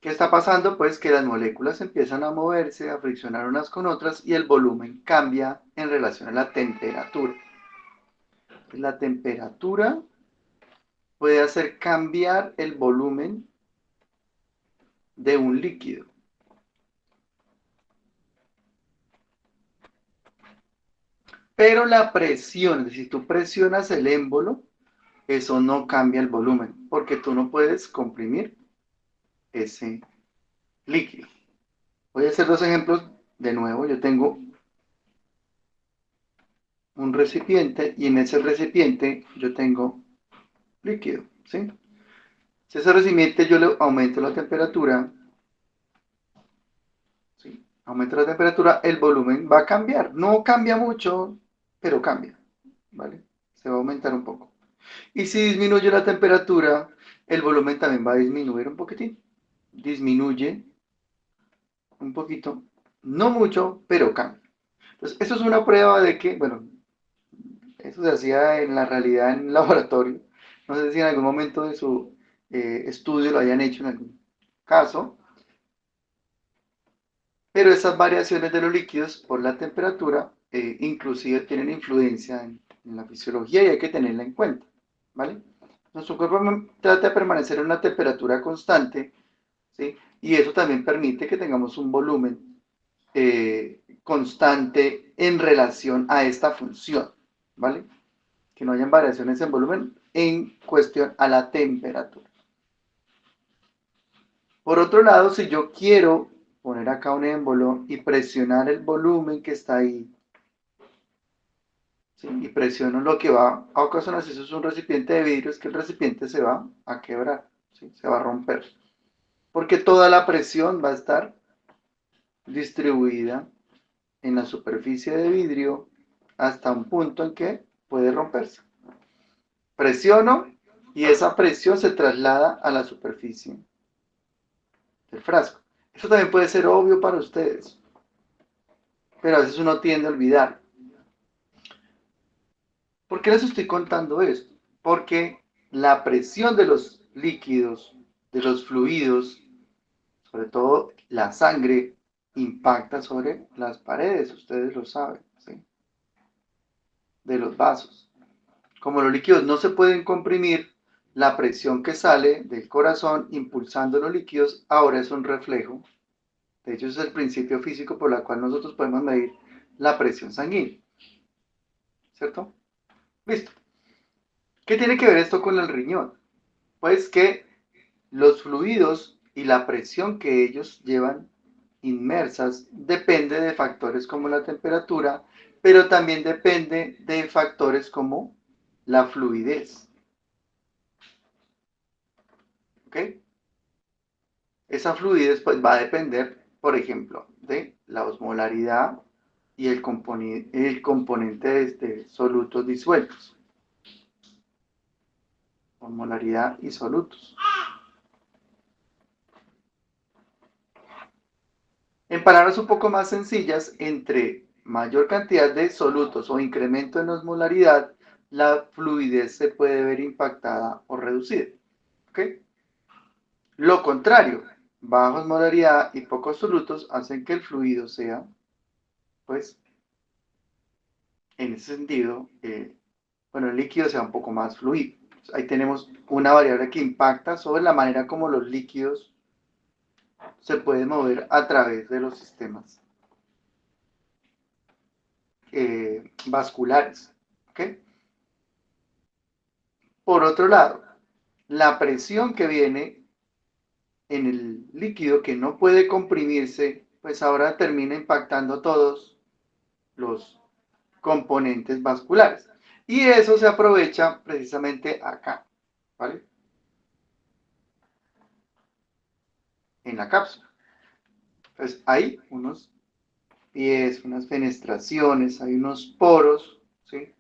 ¿Qué está pasando? Pues que las moléculas empiezan a moverse, a friccionar unas con otras y el volumen cambia en relación a la temperatura. La temperatura puede hacer cambiar el volumen de un líquido. Pero la presión, es decir, tú presionas el émbolo, eso no cambia el volumen, porque tú no puedes comprimir ese líquido. Voy a hacer dos ejemplos de nuevo. Yo tengo un recipiente y en ese recipiente yo tengo líquido, ¿sí? Si ese recipiente yo le aumento la temperatura, ¿sí? Aumento la temperatura, el volumen va a cambiar. No cambia mucho, pero cambia, ¿vale? Se va a aumentar un poco. Y si disminuye la temperatura, el volumen también va a disminuir un poquitín. Disminuye un poquito, no mucho, pero cambia. Entonces, eso es una prueba de que, bueno, eso se hacía en la realidad en laboratorio. No sé si en algún momento de su estudio lo hayan hecho en algún caso, pero esas variaciones de los líquidos por la temperatura inclusive tienen influencia en la fisiología y hay que tenerla en cuenta, ¿vale? Nuestro cuerpo trata de permanecer en una temperatura constante, ¿sí? Y eso también permite que tengamos un volumen constante en relación a esta función, ¿vale? Que no hayan variaciones en volumen en cuestión a la temperatura. Por otro lado, si yo quiero poner acá un émbolo y presionar el volumen que está ahí, ¿sí? Y presiono lo que va a ocasionar, si eso es un recipiente de vidrio, es que el recipiente se va a quebrar, ¿sí? Se va a romper, porque toda la presión va a estar distribuida en la superficie de vidrio hasta un punto en que puede romperse. Presiono y esa presión se traslada a la superficie del frasco. Eso también puede ser obvio para ustedes, pero a veces uno tiende a olvidar. ¿Por qué les estoy contando esto? Porque la presión de los líquidos, de los fluidos, sobre todo la sangre, impacta sobre las paredes, ustedes lo saben, ¿sí? De los vasos. Como los líquidos no se pueden comprimir, la presión que sale del corazón impulsando los líquidos ahora es un reflejo. De hecho, ese es el principio físico por el cual nosotros podemos medir la presión sanguínea. ¿Cierto? Listo. ¿Qué tiene que ver esto con el riñón? Pues que los fluidos y la presión que ellos llevan inmersas depende de factores como la temperatura, pero también depende de factores como la fluidez. ¿Ok? Esa fluidez pues, va a depender, por ejemplo, de la osmolaridad y el componente de solutos disueltos. Osmolaridad y solutos. En palabras un poco más sencillas, entre mayor cantidad de solutos o incremento en osmolaridad, la fluidez se puede ver impactada o reducida. ¿Ok? Lo contrario, baja osmolaridad y pocos solutos hacen que el fluido sea, pues, en ese sentido, bueno, el líquido sea un poco más fluido. Ahí tenemos una variable que impacta sobre la manera como los líquidos se pueden mover a través de los sistemas vasculares. ¿Okay? Por otro lado, la presión que viene en el líquido que no puede comprimirse, pues ahora termina impactando todos los componentes vasculares. Y eso se aprovecha precisamente acá, ¿vale? En la cápsula. Entonces hay unos pies, unas fenestraciones, hay unos poros, ¿sí?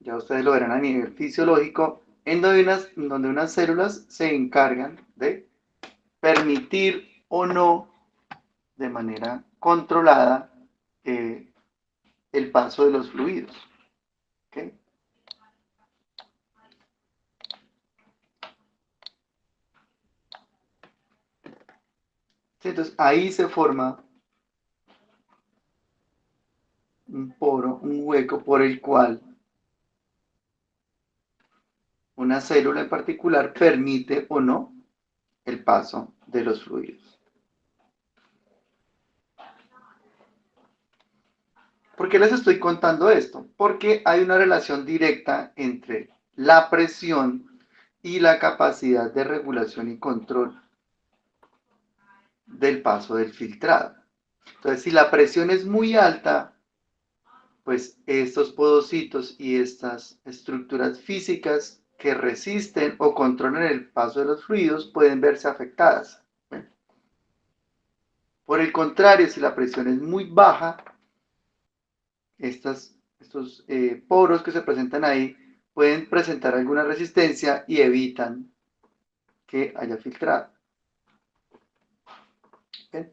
Ya ustedes lo verán a nivel fisiológico, en donde unas células se encargan de permitir o no, de manera controlada, el paso de los fluidos. ¿Ok? ¿Sí? Entonces ahí se forma un poro, un hueco por el cual una célula en particular permite o no el paso de los fluidos. ¿Por qué les estoy contando esto? Porque hay una relación directa entre la presión y la capacidad de regulación y control del paso del filtrado. Entonces, si la presión es muy alta, pues estos podocitos y estas estructuras físicas que resisten o controlan el paso de los fluidos pueden verse afectadas. Bueno, por el contrario, si la presión es muy baja, estos poros que se presentan ahí pueden presentar alguna resistencia y evitan que haya filtrado. ¿Bien?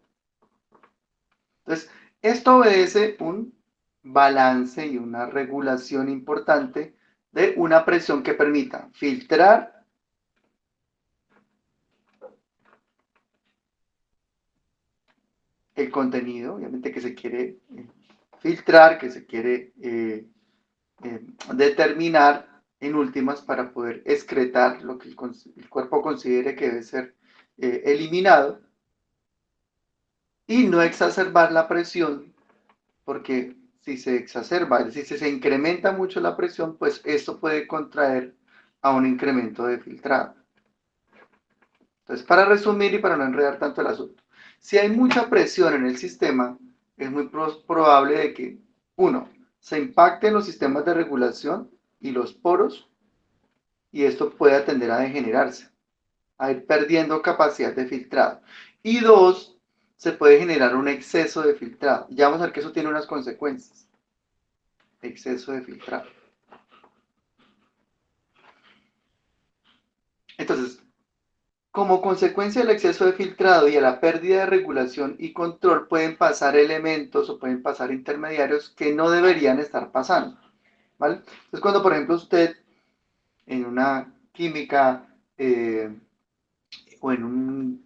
Entonces, esto obedece un balance y una regulación importante de una presión que permita filtrar el contenido, obviamente que se quiere filtrar, que se quiere determinar en últimas para poder excretar lo que el cuerpo considere que debe ser eliminado y no exacerbar la presión, porque si se exacerba, es decir, si se incrementa mucho la presión, pues esto puede contraer a un incremento de filtrado. Entonces, para resumir y para no enredar tanto el asunto, si hay mucha presión en el sistema, es muy probable de que, uno, se impacten los sistemas de regulación y los poros, y esto puede tender a degenerarse, a ir perdiendo capacidad de filtrado. Y dos, se puede generar un exceso de filtrado. Ya vamos a ver que eso tiene unas consecuencias. Exceso de filtrado. Entonces, como consecuencia del exceso de filtrado y a la pérdida de regulación y control pueden pasar elementos o pueden pasar intermediarios que no deberían estar pasando, ¿vale? Entonces, cuando por ejemplo usted en una química o en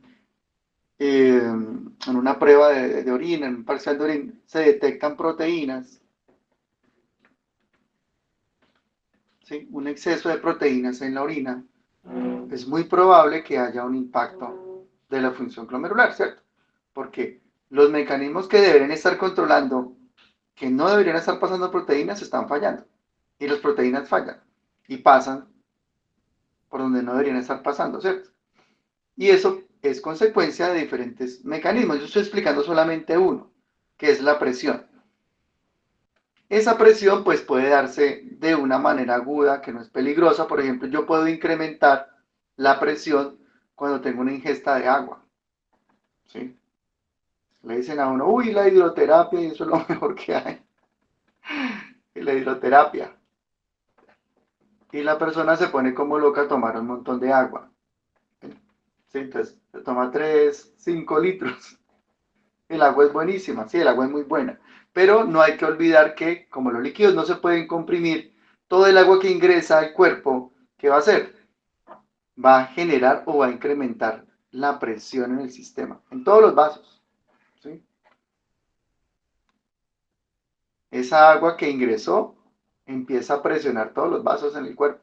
una prueba de orina, en un parcial de orina, se detectan proteínas, ¿sí? Un exceso de proteínas en la orina, es muy probable que haya un impacto de la función glomerular, ¿cierto? Porque los mecanismos que deberían estar controlando, que no deberían estar pasando proteínas, están fallando. Y las proteínas fallan y pasan por donde no deberían estar pasando, ¿cierto? Y eso es consecuencia de diferentes mecanismos. Yo estoy explicando solamente uno, que es la presión. Esa presión pues puede darse de una manera aguda que no es peligrosa. Por ejemplo, yo puedo incrementar la presión cuando tengo una ingesta de agua. ¿Sí? Le dicen a uno, uy, la hidroterapia, y eso es lo mejor que hay. La hidroterapia. Y la persona se pone como loca a tomar un montón de agua. ¿Sí? Entonces, se toma 3, 5 litros. El agua es buenísima, sí, el agua es muy buena. Pero no hay que olvidar que, como los líquidos no se pueden comprimir, todo el agua que ingresa al cuerpo, ¿qué va a hacer? Va a generar o va a incrementar la presión en el sistema, en todos los vasos. ¿Sí? Esa agua que ingresó empieza a presionar todos los vasos en el cuerpo.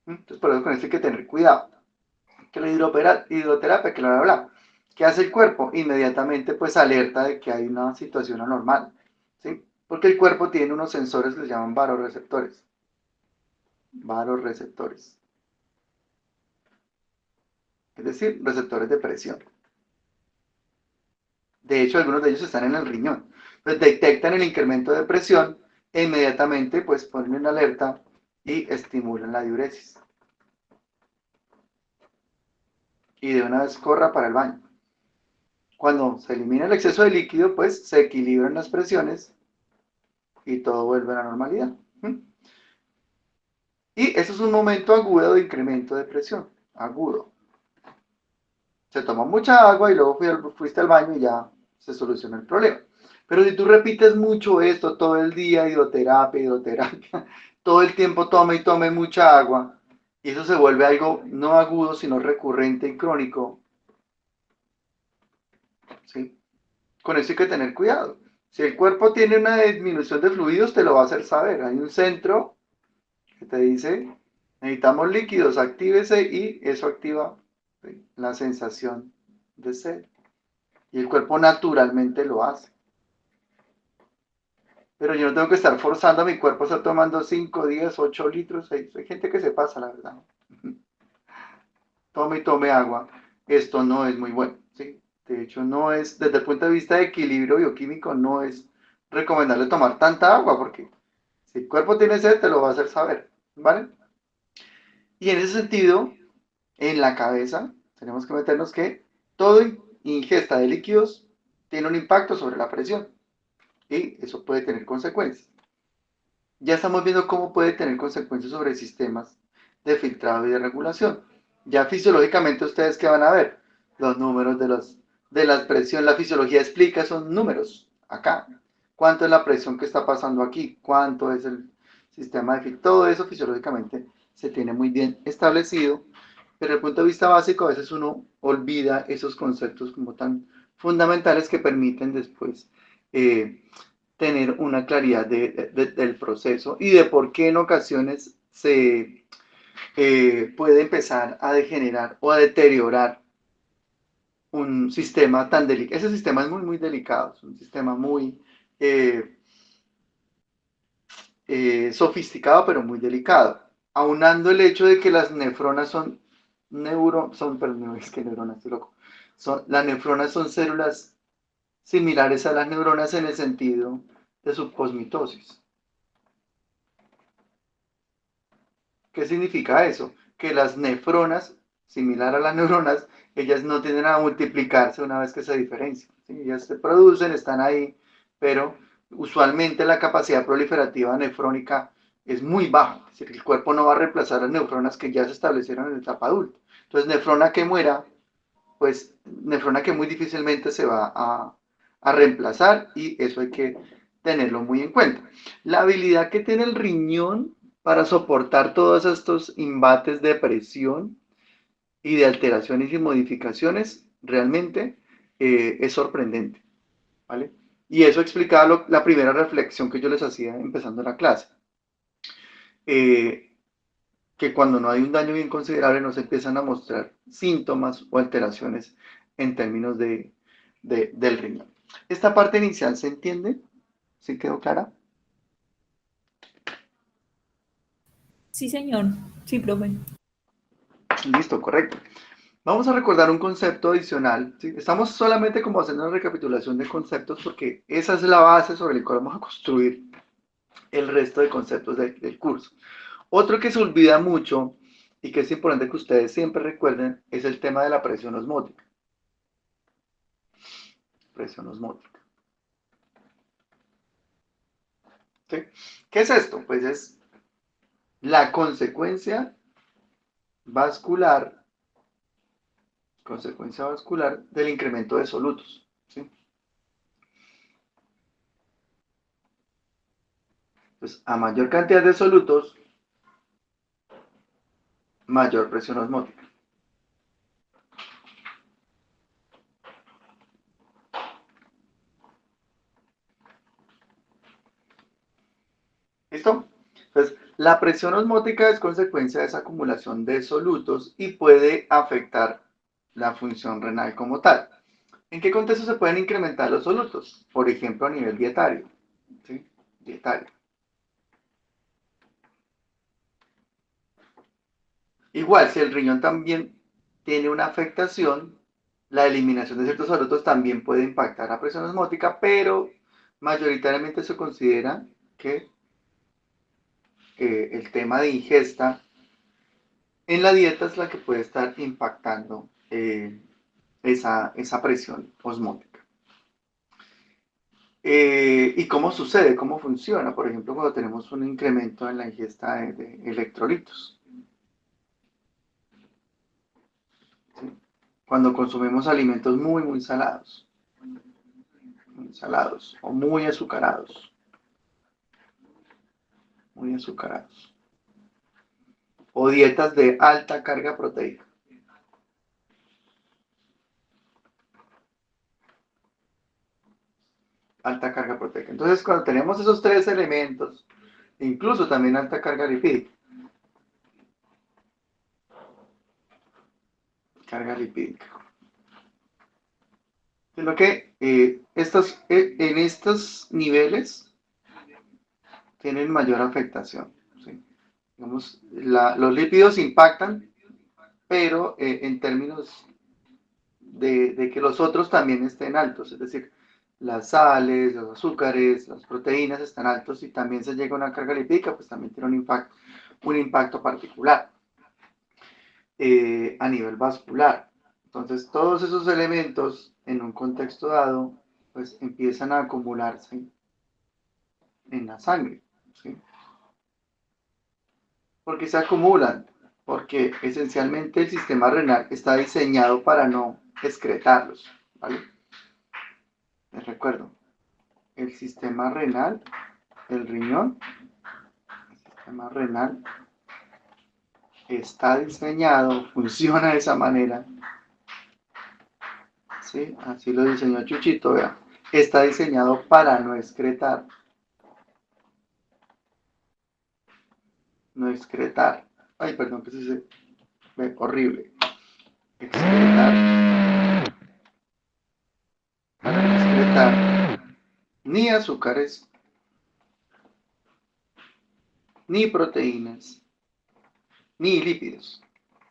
Entonces, por eso con esto hay que tener cuidado. Que la hidroterapia, que bla, bla, bla. ¿Qué hace el cuerpo? Inmediatamente, pues, alerta de que hay una situación anormal. ¿Sí? Porque el cuerpo tiene unos sensores que se llaman varoreceptores. Varoreceptores. Es decir, receptores de presión. De hecho, algunos de ellos están en el riñón. Pues detectan el incremento de presión e inmediatamente, pues, ponen en alerta y estimulan la diuresis. Y de una vez corra para el baño. Cuando se elimina el exceso de líquido, pues se equilibran las presiones y todo vuelve a la normalidad. Y eso es un momento agudo de incremento de presión. Agudo. Se tomó mucha agua y luego fuiste al baño y ya se solucionó el problema. Pero si tú repites mucho esto todo el día, hidroterapia, hidroterapia, todo el tiempo tome y tome mucha agua, y eso se vuelve algo no agudo, sino recurrente y crónico, ¿sí? Con eso hay que tener cuidado. Si el cuerpo tiene una disminución de fluidos, te lo va a hacer saber. Hay un centro que te dice, necesitamos líquidos, actívese y eso activa, ¿sí?, la sensación de sed. Y el cuerpo naturalmente lo hace. Pero yo no tengo que estar forzando a mi cuerpo a estar tomando 5 días, 8 litros. Hay gente que se pasa, la verdad. Tome y tome agua. Esto no es muy bueno, ¿sí? De hecho, no es, desde el punto de vista de equilibrio bioquímico, no es recomendable tomar tanta agua porque si el cuerpo tiene sed, te lo va a hacer saber, ¿vale? Y en ese sentido, en la cabeza, tenemos que meternos que toda ingesta de líquidos tiene un impacto sobre la presión y eso puede tener consecuencias. Ya estamos viendo cómo puede tener consecuencias sobre sistemas de filtrado y de regulación. Ya fisiológicamente ustedes qué van a ver, los números de la presión, la fisiología explica esos números acá. ¿Cuánto es la presión que está pasando aquí? ¿Cuánto es el sistema de filtrado? Todo eso fisiológicamente se tiene muy bien establecido, pero desde el punto de vista básico a veces uno olvida esos conceptos como tan fundamentales que permiten después tener una claridad del proceso y de por qué en ocasiones se puede empezar a degenerar o a deteriorar un sistema tan delicado. Ese sistema es muy, muy delicado, es un sistema muy eh, sofisticado, pero muy delicado. Aunando el hecho de que las nefronas perdón, es que neuronas, estoy loco. Las nefronas son células similares a las neuronas en el sentido de su cosmitosis. ¿Qué significa eso? Que las nefronas, similar a las neuronas, ellas no tienden a multiplicarse una vez que se diferencian, ¿sí? Ellas se producen, están ahí, pero usualmente la capacidad proliferativa nefrónica es muy baja, es decir, el cuerpo no va a reemplazar las nefronas que ya se establecieron en la etapa adulta. Entonces, nefrona que muera, pues nefrona que muy difícilmente se va a reemplazar y eso hay que tenerlo muy en cuenta. La habilidad que tiene el riñón para soportar todos estos embates de presión y de alteraciones y modificaciones realmente es sorprendente, ¿vale? Y eso explicaba la primera reflexión que yo les hacía empezando la clase. Eh, que cuando no hay un daño bien considerable no se empiezan a mostrar síntomas o alteraciones en términos del riñón. ¿Esta parte inicial se entiende? ¿Sí quedó clara? Sí, señor. Sí, profe. Listo, correcto. Vamos a recordar un concepto adicional, ¿sí? Estamos solamente como haciendo una recapitulación de conceptos porque esa es la base sobre la cual vamos a construir el resto de conceptos del curso. Otro que se olvida mucho y que es importante que ustedes siempre recuerden es el tema de la presión osmótica. Presión osmótica. ¿Sí? ¿Qué es esto? Pues es la consecuencia vascular del incremento de solutos. ¿Sí? Entonces, a mayor cantidad de solutos, mayor presión osmótica. ¿Listo? Entonces, la presión osmótica es consecuencia de esa acumulación de solutos y puede afectar la función renal como tal. ¿En qué contexto se pueden incrementar los solutos? Por ejemplo, a nivel dietario. ¿Sí? Dietario. Igual, si el riñón también tiene una afectación, la eliminación de ciertos solutos también puede impactar la presión osmótica, pero mayoritariamente se considera que el tema de ingesta en la dieta es la que puede estar impactando esa presión osmótica. ¿Y cómo sucede? ¿Cómo funciona? Por ejemplo, cuando tenemos un incremento en la ingesta de electrolitos. ¿Sí? Cuando consumimos alimentos muy, muy salados o muy azucarados. O dietas de alta carga proteica. alta carga proteica. Entonces, cuando tenemos esos tres elementos, incluso también alta carga lipídica, carga lipídica. Sino que en estos niveles tienen mayor afectación. ¿Sí? Digamos, los lípidos impactan, pero en términos de que los otros también estén altos, es decir, las sales, los azúcares, las proteínas están altos y también se llega a una carga lipídica, pues también tiene un impacto particular a nivel vascular. Entonces, todos esos elementos en un contexto dado, pues empiezan a acumularse en la sangre. ¿Sí? ¿Por qué se acumulan? Porque esencialmente el sistema renal está diseñado para no excretarlos. ¿Vale? Les recuerdo, el sistema renal, el riñón, el sistema renal está diseñado, funciona de esa manera. ¿Sí? Así lo diseñó Chuchito, vea. Está diseñado para no excretar. No excretar. Ay, perdón, que se ve horrible. Excretar. Para no excretar ni azúcares, ni proteínas, ni lípidos.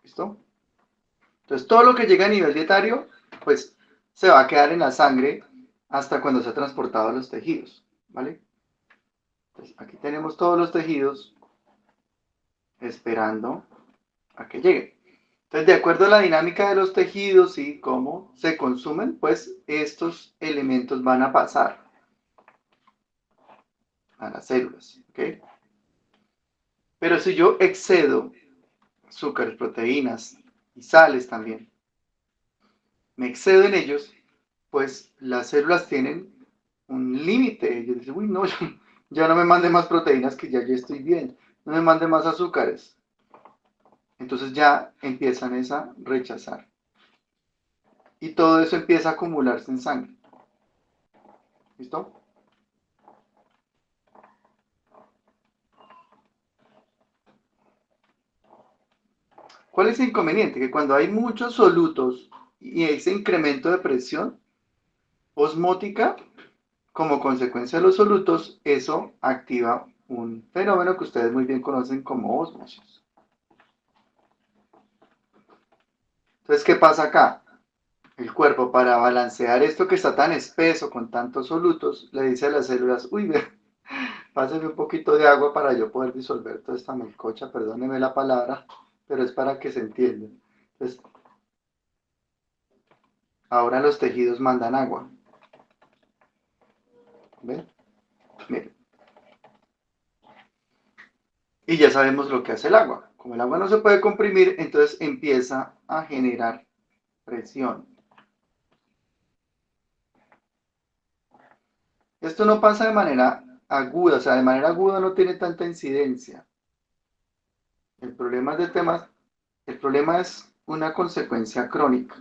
¿Listo? Entonces, todo lo que llega a nivel dietario, pues se va a quedar en la sangre hasta cuando se ha transportado a los tejidos. ¿Vale? Entonces, aquí tenemos todos los tejidos esperando a que lleguen. Entonces, de acuerdo a la dinámica de los tejidos y cómo se consumen, pues estos elementos van a pasar a las células. ¿Ok? Pero si yo excedo azúcares, proteínas y sales también, me excedo en ellos, pues las células tienen un límite. Yo digo, uy, no, ya no me mande más proteínas que ya estoy bien, no me mande más azúcares. Entonces ya empiezan a rechazar. Y todo eso empieza a acumularse en sangre. ¿Listo? ¿Cuál es el inconveniente? Que cuando hay muchos solutos y ese incremento de presión osmótica, como consecuencia de los solutos, eso activa un fenómeno que ustedes muy bien conocen como ósmosis. Entonces, ¿qué pasa acá? El cuerpo, para balancear esto que está tan espeso con tantos solutos, le dice a las células, uy, pásenme un poquito de agua para yo poder disolver toda esta melcocha, perdóneme la palabra, pero es para que se entienda. Entonces, ahora los tejidos mandan agua. ¿Ven? Miren. Y ya sabemos lo que hace el agua. Como el agua no se puede comprimir, entonces empieza a generar presión. Esto no pasa de manera aguda, o sea, de manera aguda no tiene tanta incidencia. El problema es de temas, el problema es una consecuencia crónica.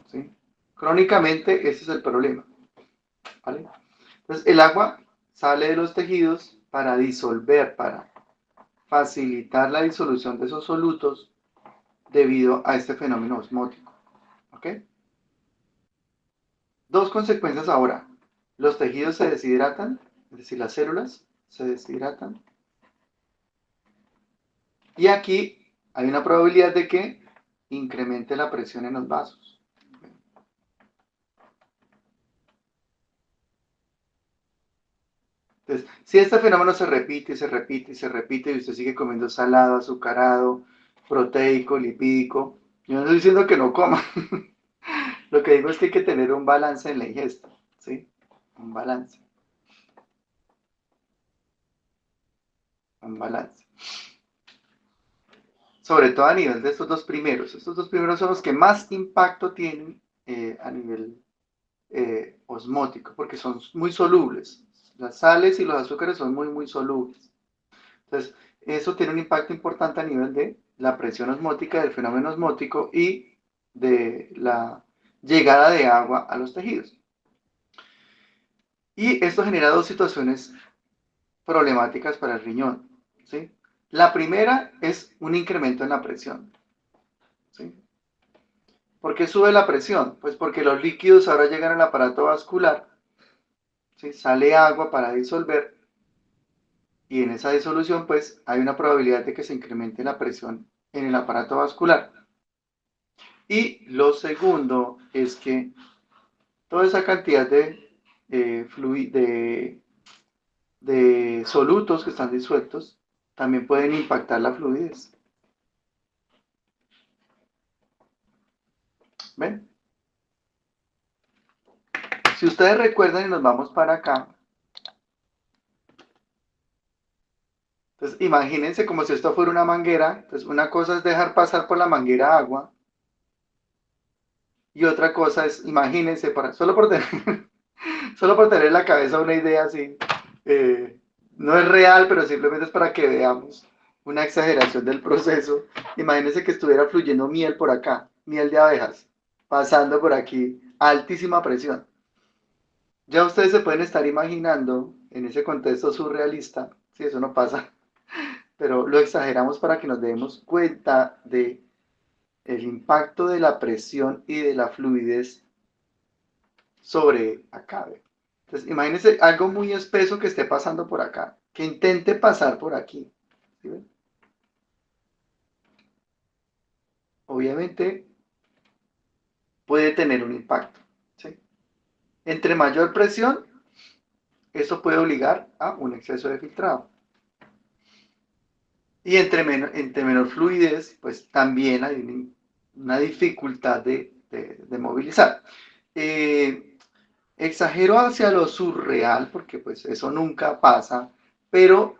¿Sí? Crónicamente ese es el problema. ¿Vale? Entonces el agua sale de los tejidos para disolver, para facilitar la disolución de esos solutos debido a este fenómeno osmótico. ¿Ok? Dos consecuencias ahora. Los tejidos se deshidratan, es decir, las células se deshidratan. Y aquí hay una probabilidad de que incremente la presión en los vasos. Entonces, si este fenómeno se repite y se repite y se repite y usted sigue comiendo salado, azucarado, proteico, lipídico, yo no estoy diciendo que no coma. Lo que digo es que hay que tener un balance en la ingesta, ¿sí? Un balance. Un balance. Sobre todo a nivel de estos dos primeros. Estos dos primeros son los que más impacto tienen a nivel osmótico, porque son muy solubles. Las sales y los azúcares son muy, muy solubles. Entonces, eso tiene un impacto importante a nivel de la presión osmótica, del fenómeno osmótico y de la llegada de agua a los tejidos. Y esto genera dos situaciones problemáticas para el riñón, ¿sí? La primera es un incremento en la presión, ¿sí? ¿Por qué sube la presión? Pues porque los líquidos ahora llegan al aparato vascular, ¿sí? Sale agua para disolver y en esa disolución pues hay una probabilidad de que se incremente la presión en el aparato vascular. Y lo segundo es que toda esa cantidad de solutos que están disueltos también pueden impactar la fluidez. ¿Ven? Si ustedes recuerdan y nos vamos para acá, entonces imagínense como si esto fuera una manguera. Entonces una cosa es dejar pasar por la manguera agua y otra cosa es, imagínense, solo por tener, solo por tener en la cabeza una idea así, eh, no es real, pero simplemente es para que veamos una exageración del proceso. Imagínense que estuviera fluyendo miel por acá, miel de abejas, pasando por aquí, a altísima presión. Ya ustedes se pueden estar imaginando en ese contexto surrealista, si eso no pasa, pero lo exageramos para que nos demos cuenta de el impacto de la presión y de la fluidez sobre acá. Entonces, imagínense algo muy espeso que esté pasando por acá, que intente pasar por aquí. ¿Sí ven? Obviamente puede tener un impacto. ¿Sí? Entre mayor presión, eso puede obligar a un exceso de filtrado. Y entre menor fluidez, pues también hay una dificultad de movilizar. Eh, Exagero hacia lo surreal, porque pues eso nunca pasa, pero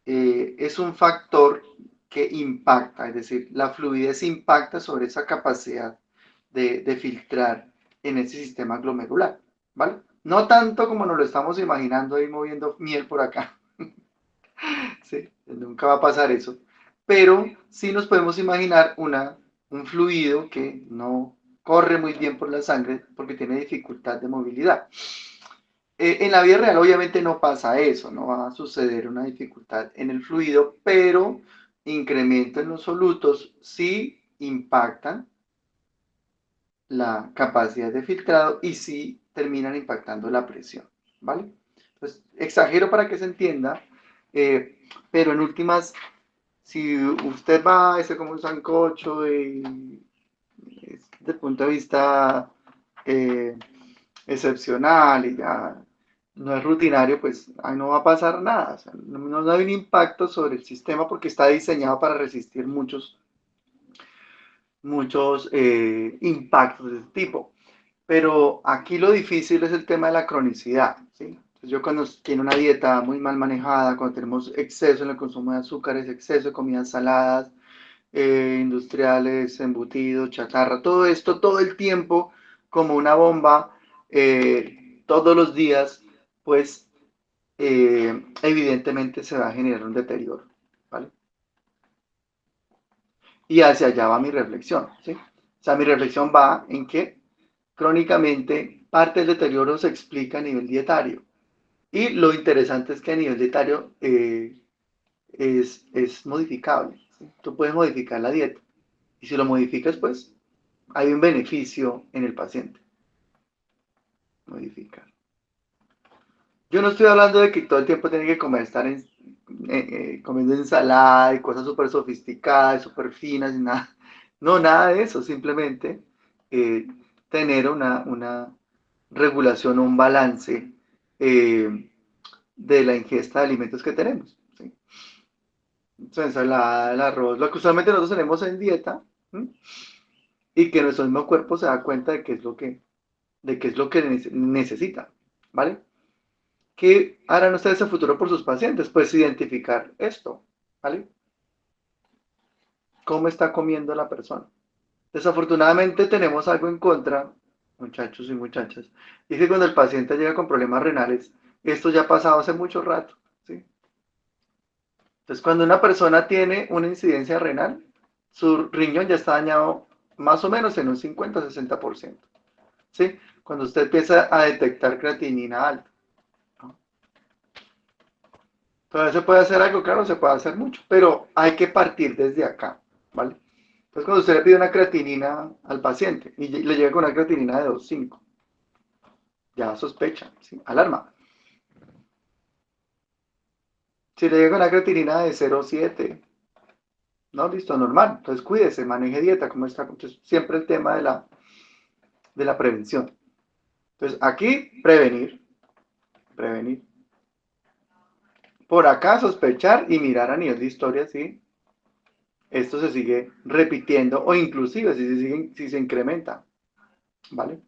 es un factor que impacta, es decir, la fluidez impacta sobre esa capacidad de filtrar en ese sistema glomerular, ¿vale? No tanto como nos lo estamos imaginando ahí moviendo miel por acá, ¿sí? Nunca va a pasar eso, pero sí nos podemos imaginar un fluido que no corre muy bien por la sangre porque tiene dificultad de movilidad. En la vida real obviamente no pasa eso, no va a suceder una dificultad en el fluido, pero incremento en los solutos sí impactan la capacidad de filtrado y sí terminan impactando la presión, ¿vale? Entonces, exagero para que se entienda, pero en últimas, si usted va a ese como un sancocho y desde el punto de vista eh, excepcional y ya no es rutinario, pues ahí no va a pasar nada. O sea, no hay un impacto sobre el sistema porque está diseñado para resistir muchos impactos de ese tipo. Pero aquí lo difícil es el tema de la cronicidad, ¿sí? Entonces yo cuando tiene una dieta muy mal manejada, cuando tenemos exceso en el consumo de azúcares, exceso de comidas saladas, industriales, embutidos, chatarra, todo esto, todo el tiempo, como una bomba, todos los días, pues evidentemente se va a generar un deterioro, ¿vale? Y hacia allá va mi reflexión, ¿sí? O sea, mi reflexión va en que crónicamente parte del deterioro se explica a nivel dietario. Y lo interesante es que a nivel dietario es modificable, ¿sí? Tú puedes modificar la dieta. Y si lo modificas, pues hay un beneficio en el paciente. Modificar. Yo no estoy hablando de que todo el tiempo tiene que comer, comiendo ensalada y cosas súper sofisticadas, súper finas y nada. No, nada de eso. Simplemente eh, tener una regulación o un balance eh, de la ingesta de alimentos que tenemos. ¿Sí? Entonces, ensalada, el arroz, lo que usualmente nosotros tenemos en dieta, ¿sí? Y que nuestro mismo cuerpo se da cuenta de qué es lo que necesita, ¿vale? ¿Qué harán ustedes a futuro por sus pacientes? Pues identificar esto, ¿vale? ¿Cómo está comiendo la persona? Desafortunadamente tenemos algo en contra, muchachos y muchachas, y es que cuando el paciente llega con problemas renales, esto ya ha pasado hace mucho rato, ¿sí? Entonces, cuando una persona tiene una incidencia renal, su riñón ya está dañado más o menos en un 50-60%, ¿sí? Cuando usted empieza a detectar creatinina alta. Todavía se puede hacer algo, claro, se puede hacer mucho, pero hay que partir desde acá, ¿vale? Entonces, cuando usted le pide una creatinina al paciente y le llega con una creatinina de 2,5, ya sospecha, ¿sí? Alarma. Si le llega con una creatinina de 0,7, no, listo, normal. Entonces, cuídese, maneje dieta, como está. Entonces, siempre el tema de la prevención. Entonces, aquí, prevenir, prevenir. Por acá, sospechar y mirar a nivel de historia, ¿sí? Esto se sigue repitiendo o inclusive si se incrementa, ¿vale?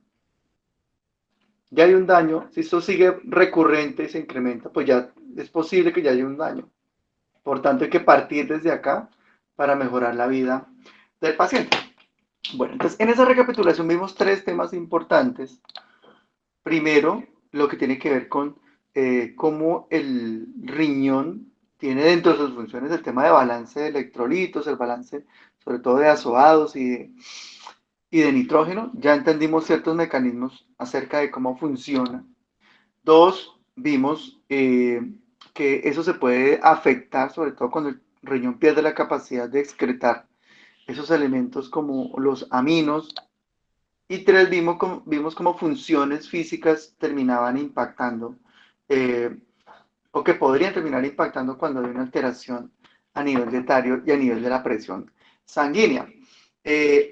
Ya hay un daño, si esto sigue recurrente y se incrementa, pues ya es posible que ya haya un daño. Por tanto, hay que partir desde acá para mejorar la vida del paciente. Bueno, entonces en esa recapitulación vimos tres temas importantes. Primero, lo que tiene que ver con cómo el riñón tiene dentro de sus funciones el tema de balance de electrolitos, el balance sobre todo de azoados y de nitrógeno. Ya entendimos ciertos mecanismos acerca de cómo funciona. Dos, vimos que eso se puede afectar, sobre todo cuando el riñón pierde la capacidad de excretar esos elementos como los aminos. Y tres, vimos cómo funciones físicas terminaban impactando eh, o que podrían terminar impactando cuando hay una alteración a nivel dietario y a nivel de la presión sanguínea.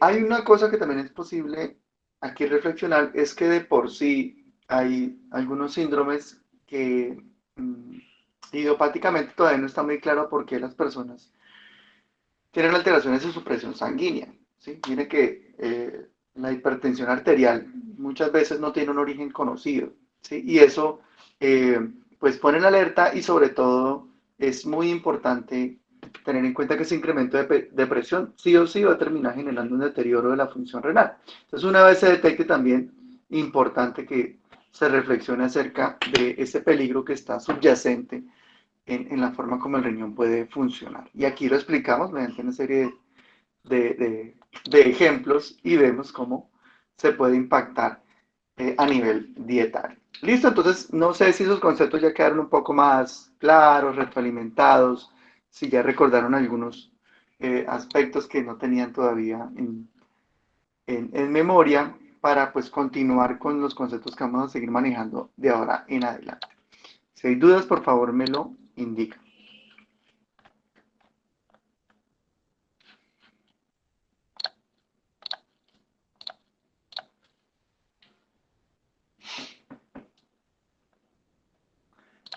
Hay una cosa que también es posible aquí reflexionar, es que de por sí hay algunos síndromes que idiopáticamente todavía no está muy claro por qué las personas tienen alteraciones en su presión sanguínea. ¿Sí? Mire que la hipertensión arterial muchas veces no tiene un origen conocido. ¿Sí? Y eso pues pone en alerta y sobre todo es muy importante tener en cuenta que ese incremento de presión sí o sí va a terminar generando un deterioro de la función renal. Entonces una vez se detecte también, importante que se reflexione acerca de ese peligro que está subyacente en la forma como el riñón puede funcionar. Y aquí lo explicamos mediante una serie de ejemplos y vemos cómo se puede impactar a nivel dietario. Listo, entonces no sé si esos conceptos ya quedaron un poco más claros, retroalimentados, si ya recordaron algunos aspectos que no tenían todavía en memoria para pues continuar con los conceptos que vamos a seguir manejando de ahora en adelante. Si hay dudas, por favor me lo indican.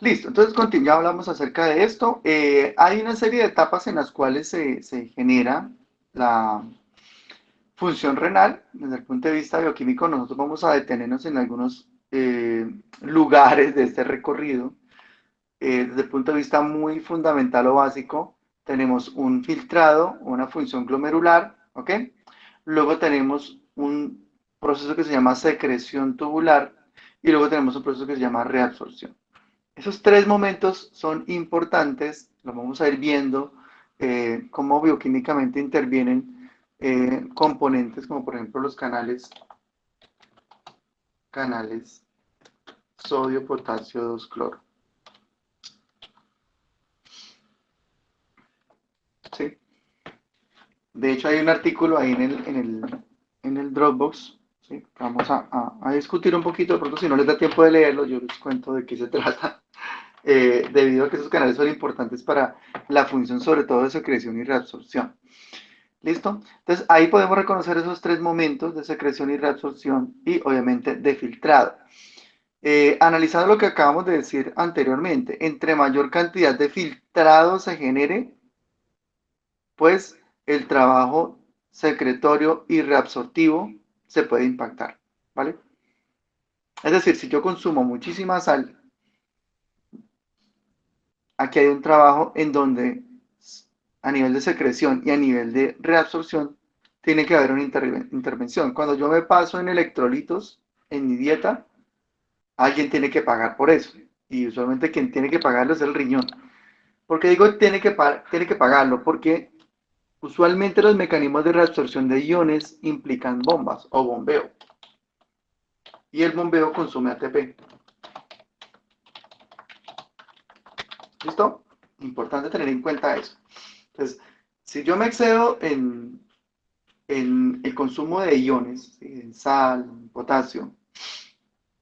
Listo, entonces ya hablamos acerca de esto. Hay una serie de etapas en las cuales se genera la función renal. Desde el punto de vista bioquímico, nosotros vamos a detenernos en algunos lugares de este recorrido. Desde el punto de vista muy fundamental o básico, tenemos un filtrado, una función glomerular, ¿ok? Luego tenemos un proceso que se llama secreción tubular y luego tenemos un proceso que se llama reabsorción. Esos tres momentos son importantes, lo vamos a ir viendo, cómo bioquímicamente intervienen componentes como por ejemplo los canales sodio, potasio, 2-cloro. ¿Sí? De hecho hay un artículo ahí en el Dropbox, ¿sí? Vamos a discutir un poquito, de pronto si no les da tiempo de leerlo, yo les cuento de qué se trata. Debido a que esos canales son importantes para la función sobre todo de secreción y reabsorción. ¿Listo? Entonces ahí podemos reconocer esos tres momentos de secreción y reabsorción y obviamente de filtrado. Analizando lo que acabamos de decir anteriormente, entre mayor cantidad de filtrado se genere, pues el trabajo secretorio y reabsortivo se puede impactar, ¿vale? Es decir, si yo consumo muchísima sal, aquí hay un trabajo en donde a nivel de secreción y a nivel de reabsorción tiene que haber una intervención. Cuando yo me paso en electrolitos en mi dieta, alguien tiene que pagar por eso. Y usualmente quien tiene que pagarlo es el riñón. ¿Por qué digo tiene que pagarlo? Porque usualmente los mecanismos de reabsorción de iones implican bombas o bombeo. Y el bombeo consume ATP. ¿Listo? Importante tener en cuenta eso. Entonces, si yo me excedo en el consumo de iones, ¿sí? En sal, en potasio,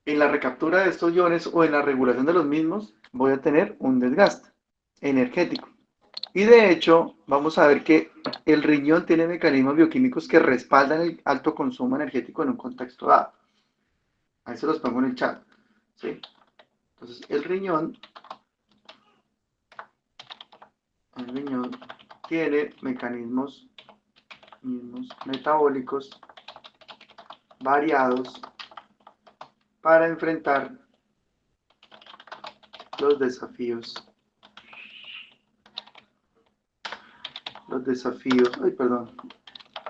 en la recaptura de estos iones o en la regulación de los mismos, voy a tener un desgaste energético. Y de hecho, vamos a ver que el riñón tiene mecanismos bioquímicos que respaldan el alto consumo energético en un contexto dado. Ahí se los pongo en el chat. ¿Sí? Entonces, el riñón tiene mecanismos metabólicos variados para enfrentar los desafíos,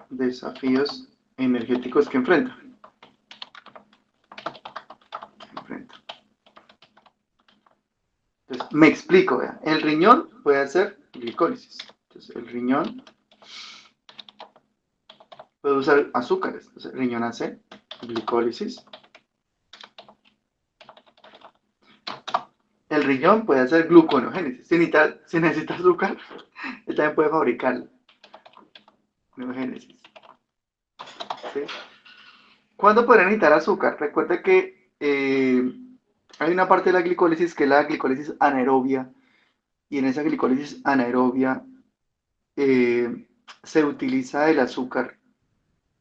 desafíos energéticos que enfrenta. Entonces, me explico, vean. El riñón puede hacer glicólisis. Entonces, el riñón puede usar azúcares. Entonces, el riñón hace glicólisis. El riñón puede hacer gluconeogénesis. Si necesita azúcar, él también puede fabricar neogénesis. ¿Sí? ¿Cuándo podría necesitar azúcar? Recuerde que hay una parte de la glicólisis que es la glicólisis anaerobia. Y en esa glicólisis anaerobia se utiliza el azúcar,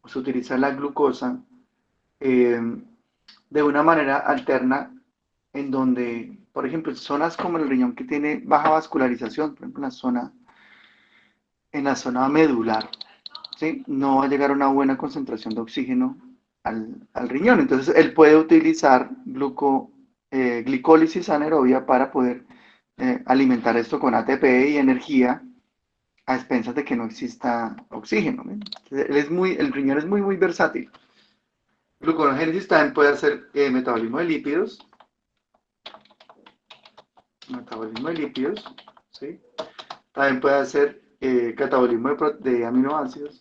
o se utiliza la glucosa eh, de una manera alterna en donde, por ejemplo, en zonas como el riñón que tiene baja vascularización, por ejemplo, en la zona medular, ¿sí? No va a llegar a una buena concentración de oxígeno al riñón. Entonces, él puede utilizar glicólisis anaerobia para poder alimentar esto con ATP y energía a expensas de que no exista oxígeno. ¿Ven? El riñón es muy, muy versátil. Gluconeogénesis también puede hacer metabolismo de lípidos. ¿Sí? También puede hacer catabolismo de aminoácidos.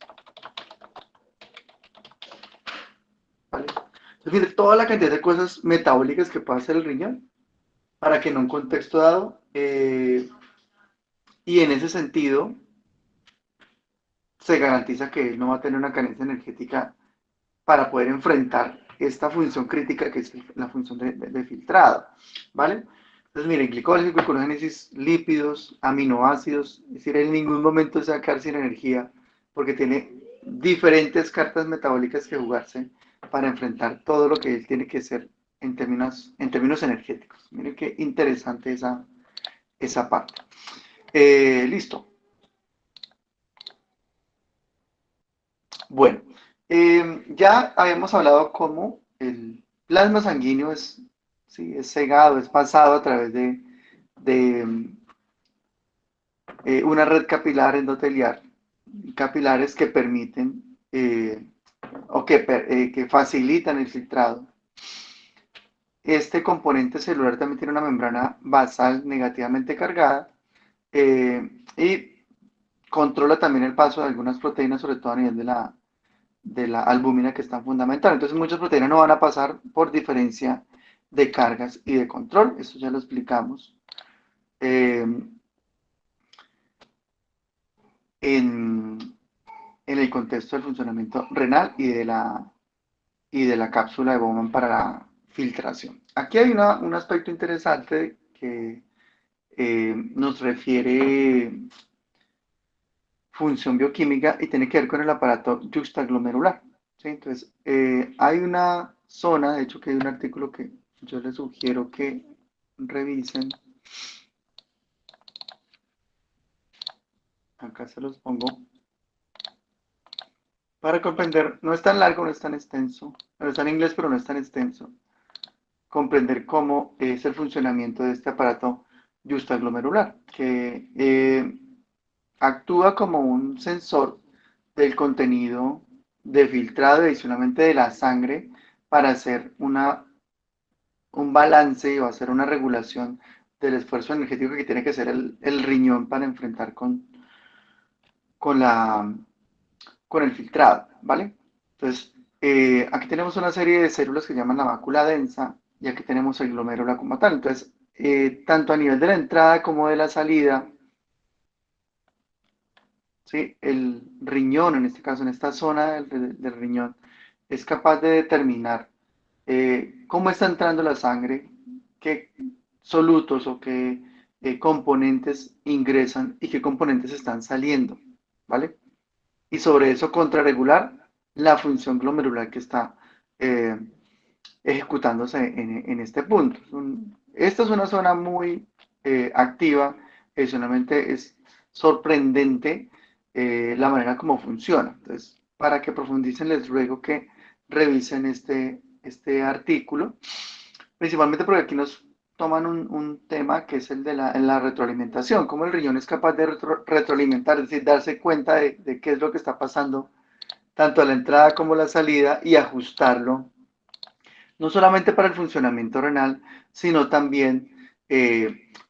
¿Vale? Entonces, mire, toda la cantidad de cosas metabólicas que puede hacer el riñón para que en un contexto dado, y en ese sentido, se garantiza que él no va a tener una carencia energética para poder enfrentar esta función crítica que es la función de filtrado, ¿vale? Entonces, miren, glicólisis, gluconeogénesis, lípidos, aminoácidos, es decir, en ningún momento se va a quedar sin energía porque tiene diferentes cartas metabólicas que jugarse para enfrentar todo lo que él tiene que ser en términos energéticos. Miren qué interesante esa parte. Listo. Bueno, ya habíamos hablado cómo el plasma sanguíneo sí, es segado, es pasado a través de una red capilar endoteliar, capilares que permiten que facilitan el filtrado. Este componente celular también tiene una membrana basal negativamente cargada y controla también el paso de algunas proteínas, sobre todo a nivel de la albúmina, que es tan fundamental. Entonces, muchas proteínas no van a pasar por diferencia de cargas y de control. Esto ya lo explicamos en el contexto del funcionamiento renal y de la cápsula de Bowman para la filtración. Aquí hay un aspecto interesante que nos refiere función bioquímica y tiene que ver con el aparato yuxtaglomerular. ¿Sí? Entonces, hay una zona, de hecho que hay un artículo que yo les sugiero que revisen. Acá se los pongo. Para comprender, no es tan largo, no es tan extenso, no está en inglés, pero no es tan extenso. Comprender cómo es el funcionamiento de este aparato yuxtaglomerular, que actúa como un sensor del contenido de filtrado y adicionalmente de la sangre para hacer un balance o hacer una regulación del esfuerzo energético que tiene que hacer el riñón para enfrentar con, la, con el filtrado, ¿vale? Entonces, aquí tenemos una serie de células que se llaman la mácula densa y aquí tenemos el glomérulo como tal. Entonces, tanto a nivel de la entrada como de la salida ¿sí? El riñón, en este caso, en esta zona del riñón, es capaz de determinar cómo está entrando la sangre, qué solutos o qué componentes ingresan y qué componentes están saliendo, ¿vale? Y sobre eso contrarregular la función glomerular que está eh, ejecutándose en este punto. Esta es una zona muy activa, adicionalmente es sorprendente la manera como funciona. Entonces, para que profundicen, les ruego que revisen este artículo, principalmente porque aquí nos toman un tema que es el de la retroalimentación, cómo el riñón es capaz de retroalimentar, es decir, darse cuenta de qué es lo que está pasando tanto a la entrada como a la salida y ajustarlo no solamente para el funcionamiento renal, sino también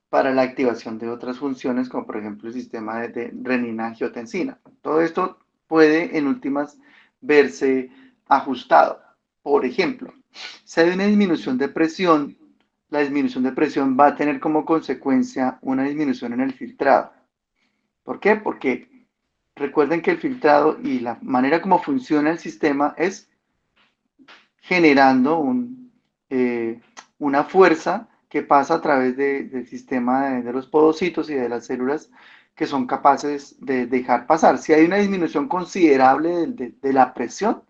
para la activación de otras funciones, como por ejemplo el sistema de renina-angiotensina. Todo esto puede en últimas verse ajustado. Por ejemplo, si hay una disminución de presión, la disminución de presión va a tener como consecuencia una disminución en el filtrado. ¿Por qué? Porque recuerden que el filtrado y la manera como funciona el sistema es generando una fuerza que pasa a través del sistema de los podocitos y de las células que son capaces de dejar pasar. Si hay una disminución considerable de la presión,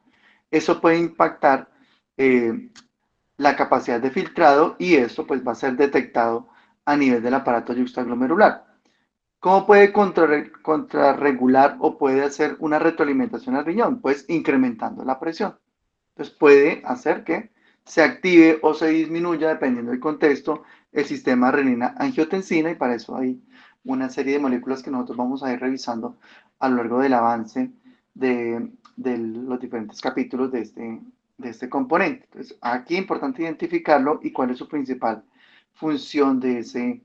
eso puede impactar eh, la capacidad de filtrado y esto pues va a ser detectado a nivel del aparato yuxtaglomerular. ¿Cómo puede contrarregular o puede hacer una retroalimentación al riñón? Pues incrementando la presión. Entonces puede hacer que se active o se disminuya, dependiendo del contexto, el sistema renina-angiotensina y para eso hay una serie de moléculas que nosotros vamos a ir revisando a lo largo del avance de los diferentes capítulos de este componente. Entonces aquí es importante identificarlo y cuál es su principal función de ese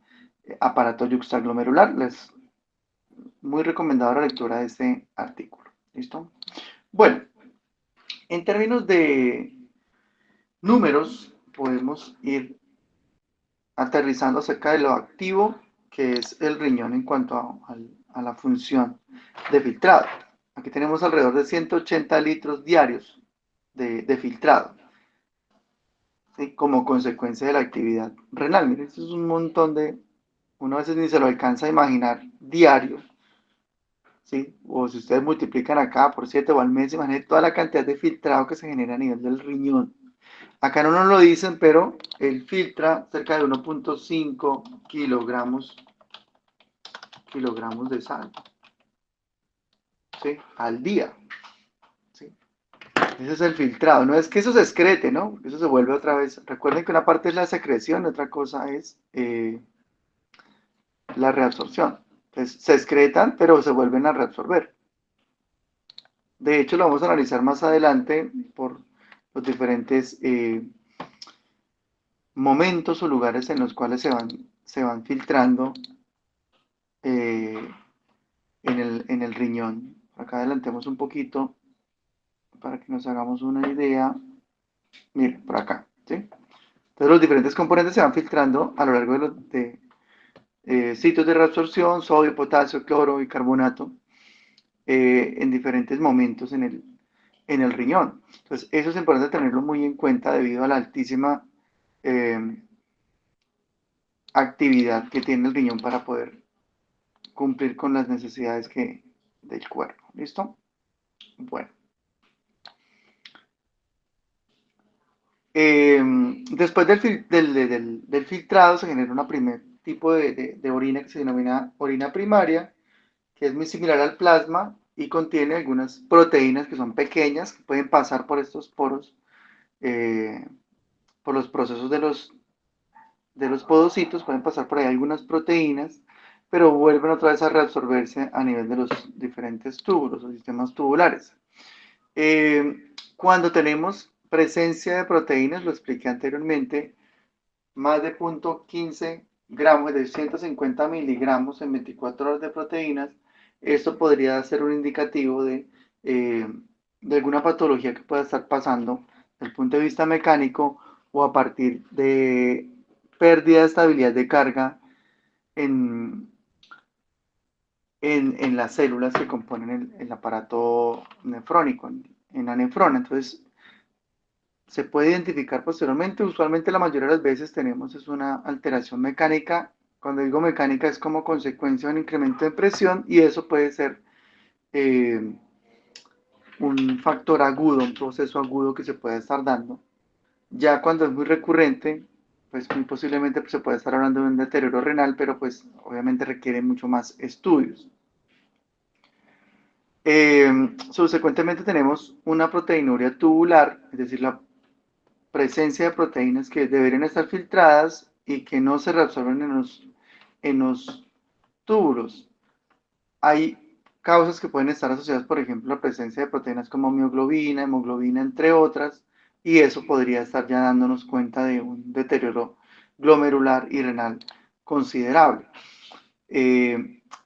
aparato yuxtaglomerular. Les muy recomendada la lectura de este artículo. ¿Listo? Bueno, en términos de números, podemos ir aterrizando acerca de lo activo que es el riñón en cuanto a la función de filtrado. Aquí tenemos alrededor de 180 litros diarios de filtrado, ¿sí? Como consecuencia de la actividad renal. Miren, esto es un montón uno a veces ni se lo alcanza a imaginar diario, ¿sí? O si ustedes multiplican acá por 7 o al mes, imaginen toda la cantidad de filtrado que se genera a nivel del riñón. Acá no nos lo dicen, pero él filtra cerca de 1.5 kilogramos de sal, ¿sí? Al día, ¿sí? Ese es el filtrado. No es que eso se excrete, ¿no? Eso se vuelve otra vez. Recuerden que una parte es la secreción, otra cosa es la reabsorción. Entonces, se excretan, pero se vuelven a reabsorber. De hecho, lo vamos a analizar más adelante por los diferentes momentos o lugares en los cuales se van filtrando eh, en el riñón. Acá adelantemos un poquito para que nos hagamos una idea. Miren, por acá, ¿sí? Entonces los diferentes componentes se van filtrando a lo largo de sitios de reabsorción, sodio, potasio, cloro, bicarbonato, en diferentes momentos en el riñón. Entonces eso es importante tenerlo muy en cuenta debido a la altísima eh, actividad que tiene el riñón para poder cumplir con las necesidades del cuerpo. ¿Listo? Bueno. Después del filtrado se genera un primer tipo de orina que se denomina orina primaria, que es muy similar al plasma y contiene algunas proteínas que son pequeñas, que pueden pasar por estos poros, eh, por los procesos de los podocitos, pueden pasar por ahí algunas proteínas, pero vuelven otra vez a reabsorberse a nivel de los diferentes túbulos o sistemas tubulares. Cuando tenemos presencia de proteínas, lo expliqué anteriormente, más de 0.15 gramos, de 150 miligramos en 24 horas de proteínas, esto podría ser un indicativo de alguna patología que pueda estar pasando desde el punto de vista mecánico o a partir de pérdida de estabilidad de carga en, en las células que componen el aparato nefrónico, en la nefrona. Entonces, se puede identificar posteriormente. Usualmente la mayoría de las veces tenemos es una alteración mecánica. Cuando digo mecánica es como consecuencia de un incremento de presión y eso puede ser eh, un factor agudo, un proceso agudo que se puede estar dando. Ya cuando es muy recurrente, pues muy posiblemente pues, se puede estar hablando de un deterioro renal, pero pues obviamente requiere mucho más estudios. Subsecuentemente tenemos una proteinuria tubular, es decir, la presencia de proteínas que deberían estar filtradas y que no se reabsorben en los túbulos. Hay causas que pueden estar asociadas, por ejemplo, a la presencia de proteínas como mioglobina, hemoglobina, entre otras, y eso podría estar ya dándonos cuenta de un deterioro glomerular y renal considerable.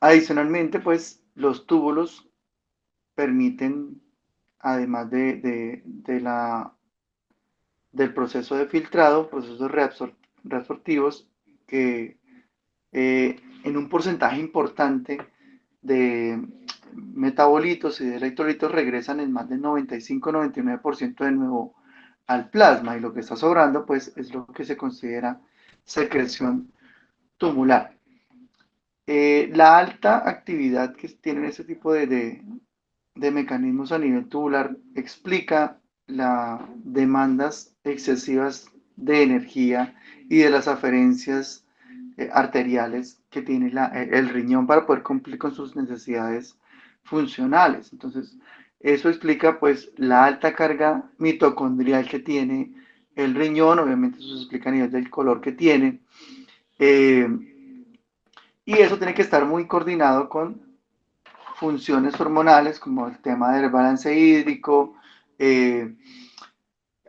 Adicionalmente, pues los túbulos permiten, además del proceso de filtrado, procesos reabsortivos, que en un porcentaje importante de metabolitos y de electrolitos regresan en más del 95-99% de nuevo al plasma y lo que está sobrando pues es lo que se considera secreción tumular. La alta actividad que tienen este tipo de mecanismos a nivel tubular explica las demandas excesivas de energía y de las aferencias arteriales que tiene el riñón para poder cumplir con sus necesidades funcionales. Entonces, eso explica pues la alta carga mitocondrial que tiene el riñón, obviamente eso se explica a nivel del color que tiene, eh, y eso tiene que estar muy coordinado con funciones hormonales como el tema del balance hídrico, eh,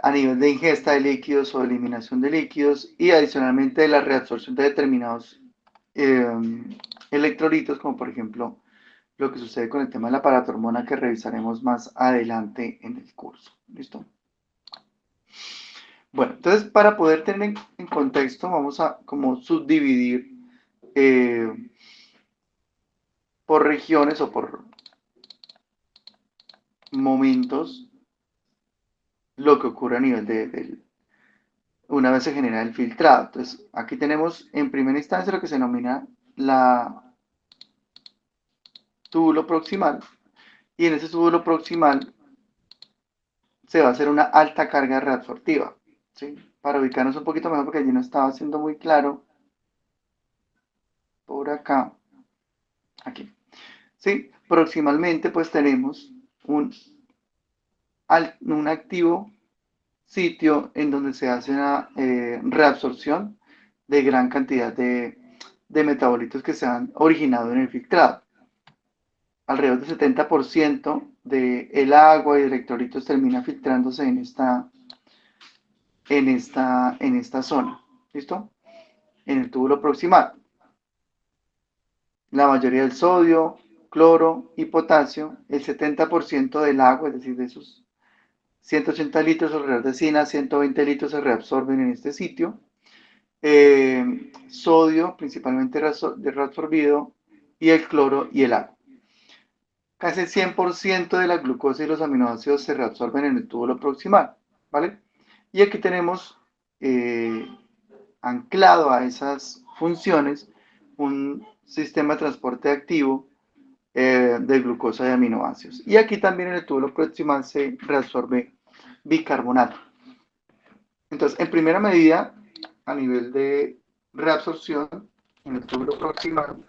a nivel de ingesta de líquidos o eliminación de líquidos y adicionalmente de la reabsorción de determinados eh, electrolitos, como por ejemplo lo que sucede con el tema de la paratormona que revisaremos más adelante en el curso. ¿Listo? Bueno, entonces para poder tener en contexto vamos a como subdividir eh, por regiones o por momentos lo que ocurre a nivel una vez se genera el filtrado. Entonces, aquí tenemos en primera instancia lo que se denomina la túbulo proximal y en ese túbulo proximal se va a hacer una alta carga reabsortiva, ¿sí? Para ubicarnos un poquito mejor porque allí no estaba siendo muy claro. Por acá, aquí. ¿Sí? Proximalmente pues tenemos un activo sitio en donde se hace una reabsorción de gran cantidad de metabolitos que se han originado en el filtrado. Alrededor del 70% del agua y de electrolitos termina filtrándose en esta zona. ¿Listo? En el túbulo proximal. La mayoría del sodio, cloro y potasio, el 70% del agua, es decir, de esos 180 litros alrededor de Sina, 120 litros se reabsorben en este sitio. Sodio, principalmente reabsorbido, y el cloro y el agua. Casi el 100% de la glucosa y los aminoácidos se reabsorben en el túbulo proximal, ¿vale? Y aquí tenemos anclado a esas funciones un sistema de transporte activo de glucosa y aminoácidos. Y aquí también en el túbulo proximal se reabsorbe bicarbonato. Entonces, en primera medida, a nivel de reabsorción, en el túbulo proximal,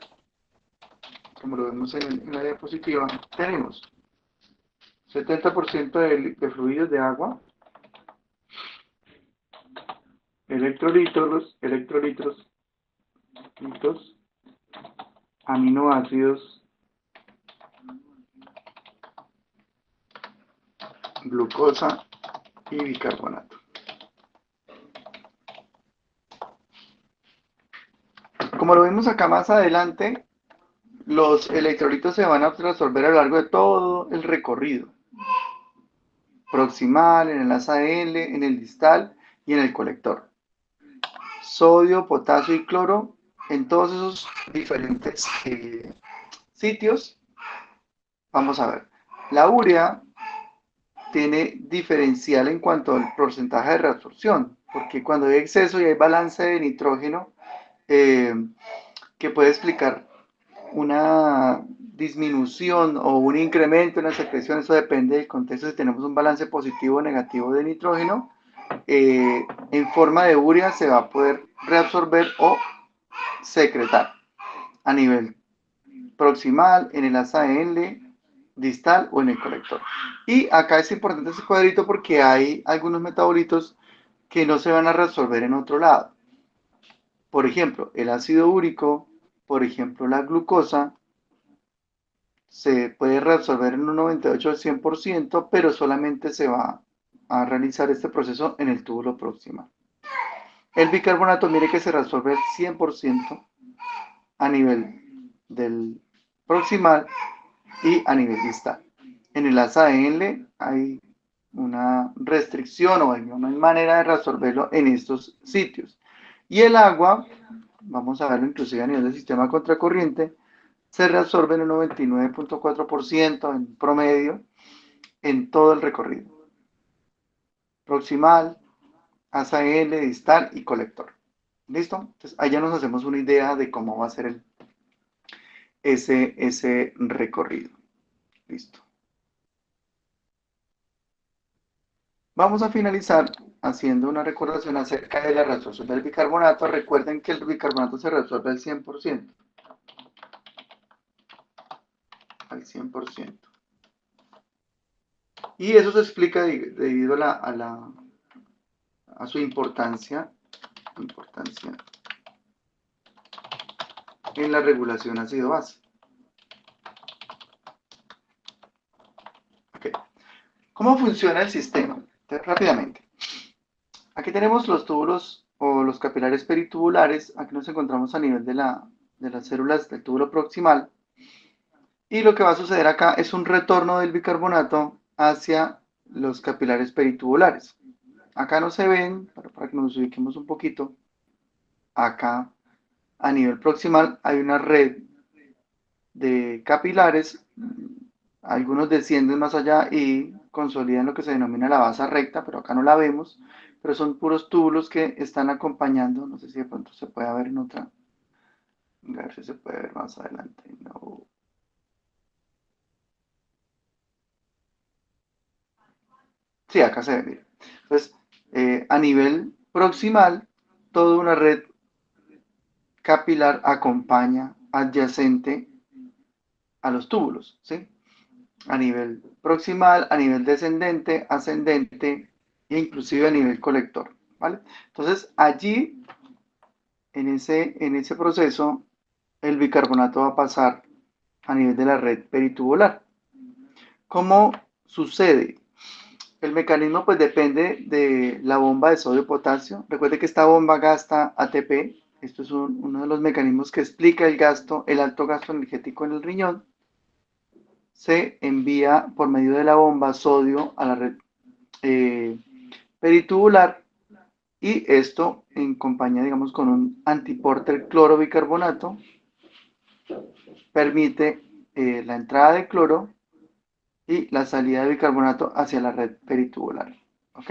como lo vemos en la diapositiva, tenemos 70% de fluidos de agua, electrolitos, aminoácidos, glucosa y bicarbonato. Como lo vemos acá más adelante, los electrolitos se van a resolver a lo largo de todo el recorrido. Proximal, en el asa L, en el distal y en el colector. Sodio, potasio y cloro en todos esos diferentes sitios, vamos a ver, la urea tiene diferencial en cuanto al porcentaje de reabsorción, porque cuando hay exceso y hay balance de nitrógeno, que puede explicar una disminución o un incremento en la secreción, eso depende del contexto, si tenemos un balance positivo o negativo de nitrógeno, en forma de urea se va a poder reabsorber o secretar a nivel proximal, en el asa N, distal o en el colector. Y acá es importante ese cuadrito porque hay algunos metabolitos que no se van a reabsorber en otro lado. Por ejemplo, el ácido úrico, por ejemplo, la glucosa, se puede reabsorber en un 98 al 100%, pero solamente se va a realizar este proceso en el túbulo proximal. El bicarbonato, mire que se reabsorbe al 100% a nivel del proximal y a nivel distal. En el asa N hay una restricción o no hay manera de reabsorberlo en estos sitios. Y el agua, vamos a verlo inclusive a nivel del sistema contracorriente, se reabsorbe en un 99.4% en promedio en todo el recorrido. Proximal, asa L, distal y colector. ¿Listo? Entonces, allá nos hacemos una idea de cómo va a ser ese recorrido. Listo. Vamos a finalizar haciendo una recordación acerca de la reabsorción del bicarbonato. Recuerden que el bicarbonato se reabsorbe al 100%. Al 100%. Y eso se explica debido a su importancia en la regulación ácido-base. Okay. ¿Cómo funciona el sistema? Entonces, rápidamente. Aquí tenemos los túbulos o los capilares peritubulares. Aquí nos encontramos a nivel de las células del túbulo proximal. Y lo que va a suceder acá es un retorno del bicarbonato hacia los capilares peritubulares. Acá no se ven, pero para que nos ubiquemos un poquito, acá a nivel proximal hay una red de capilares, algunos descienden más allá y consolidan lo que se denomina la base recta, pero acá no la vemos, pero son puros túbulos que están acompañando, no sé si de pronto se puede ver en otra, a ver si se puede ver más adelante, no. Sí, acá se ve, mire. Entonces, a nivel proximal, toda una red capilar acompaña adyacente a los túbulos, ¿sí? A nivel proximal, a nivel descendente, ascendente e inclusive a nivel colector, ¿vale? Entonces, allí, en ese proceso, el bicarbonato va a pasar a nivel de la red peritubular. ¿Cómo sucede? El mecanismo pues depende de la bomba de sodio-potasio. Recuerde que esta bomba gasta ATP. Esto es uno de los mecanismos que explica el alto gasto energético en el riñón. Se envía por medio de la bomba sodio a la red peritubular y esto en compañía, digamos, con un antiporter clorobicarbonato permite la entrada de cloro y la salida de bicarbonato hacia la red peritubular. ¿Ok?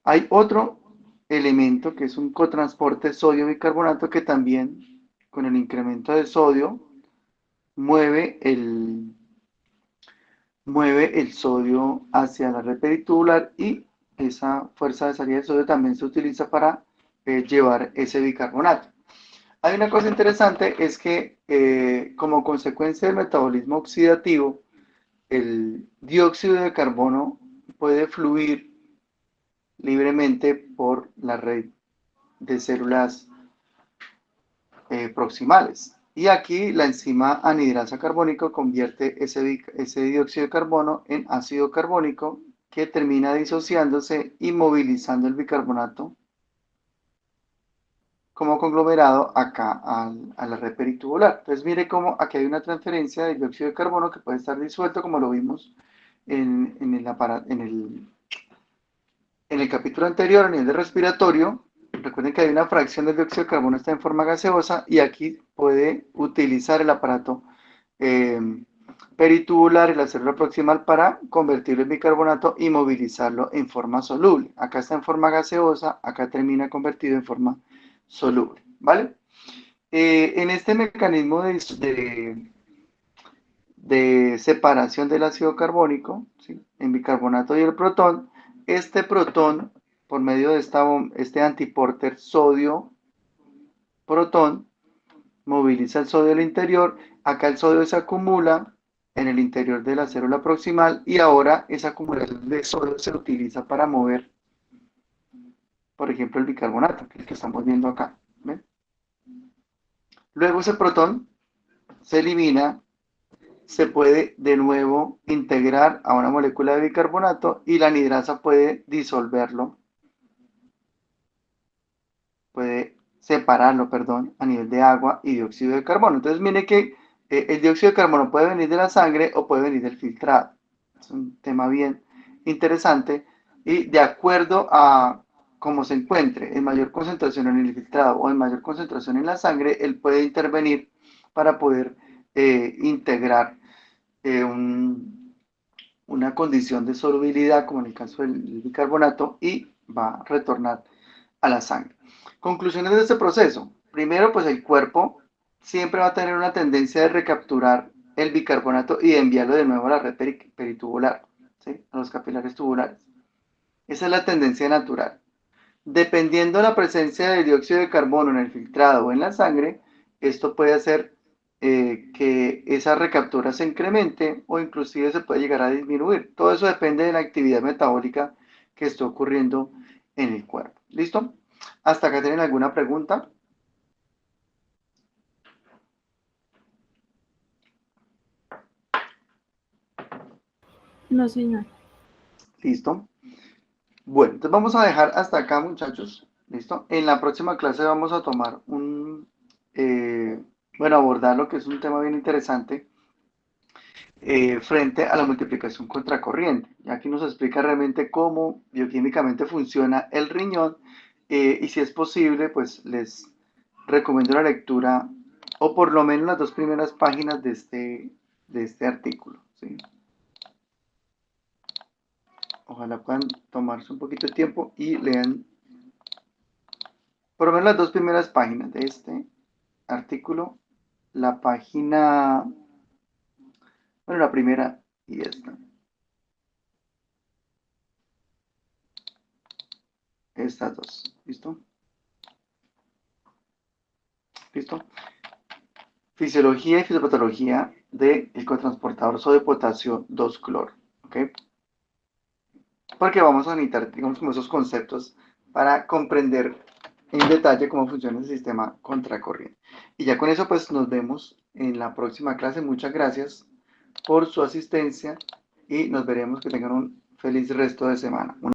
Hay otro elemento que es un cotransporte sodio-bicarbonato que también, con el incremento de sodio, mueve el sodio hacia la red peritubular y esa fuerza de salida de sodio también se utiliza para llevar ese bicarbonato. Hay una cosa interesante, es que como consecuencia del metabolismo oxidativo, el dióxido de carbono puede fluir libremente por la red de células proximales. Y aquí la enzima anhidrasa carbónico convierte ese dióxido de carbono en ácido carbónico que termina disociándose y movilizando el bicarbonato como conglomerado acá a la red peritubular. Entonces mire cómo aquí hay una transferencia del dióxido de carbono que puede estar disuelto como lo vimos en el capítulo anterior a nivel de respiratorio. Recuerden que hay una fracción del dióxido de carbono está en forma gaseosa y aquí puede utilizar el aparato peritubular y la célula proximal para convertirlo en bicarbonato y movilizarlo en forma soluble. Acá está en forma gaseosa, acá termina convertido en forma soluble, ¿vale? En este mecanismo de separación del ácido carbónico, ¿sí?, en bicarbonato y el protón, este protón, por medio de este antiporter sodio-protón, moviliza el sodio al interior. Acá el sodio se acumula en el interior de la célula proximal y ahora esa acumulación de sodio se utiliza para mover, por ejemplo, el bicarbonato, que es el que estamos viendo acá. ¿Ven? Luego ese protón se elimina, se puede de nuevo integrar a una molécula de bicarbonato y la anidrasa puede disolverlo, puede separarlo, perdón, a nivel de agua y dióxido de carbono. Entonces, mire que el dióxido de carbono puede venir de la sangre o puede venir del filtrado. Es un tema bien interesante y de acuerdo a cómo se encuentre en mayor concentración en el filtrado o en mayor concentración en la sangre, él puede intervenir para poder integrar una condición de solubilidad, como en el caso del bicarbonato, y va a retornar a la sangre. Conclusiones de este proceso. Primero, pues el cuerpo siempre va a tener una tendencia de recapturar el bicarbonato y de enviarlo de nuevo a la red peritubular, ¿sí?, a los capilares tubulares. Esa es la tendencia natural. Dependiendo de la presencia de dióxido de carbono en el filtrado o en la sangre, esto puede hacer que esa recaptura se incremente o inclusive se puede llegar a disminuir. Todo eso depende de la actividad metabólica que esté ocurriendo en el cuerpo. ¿Listo? ¿Hasta acá tienen alguna pregunta? No, señor. ¿Listo? Bueno, entonces vamos a dejar hasta acá, muchachos. ¿Listo? En la próxima clase vamos a tomar bueno, abordar lo que es un tema bien interesante frente a la multiplicación contracorriente. Y aquí nos explica realmente cómo bioquímicamente funciona el riñón y si es posible, pues les recomiendo la lectura o por lo menos las 2 primeras páginas de este artículo, ¿sí? Ojalá puedan tomarse un poquito de tiempo y lean por lo menos las 2 primeras páginas de este artículo, la página, bueno, la primera y esta. Estas dos, ¿listo? ¿Listo? Fisiología y fisiopatología del cotransportador sodio de potasio 2-cloro, ¿ok? Porque vamos a necesitar, digamos, como esos conceptos para comprender en detalle cómo funciona el sistema contracorriente. Y ya con eso, pues, nos vemos en la próxima clase. Muchas gracias por su asistencia y nos veremos. Que tengan un feliz resto de semana.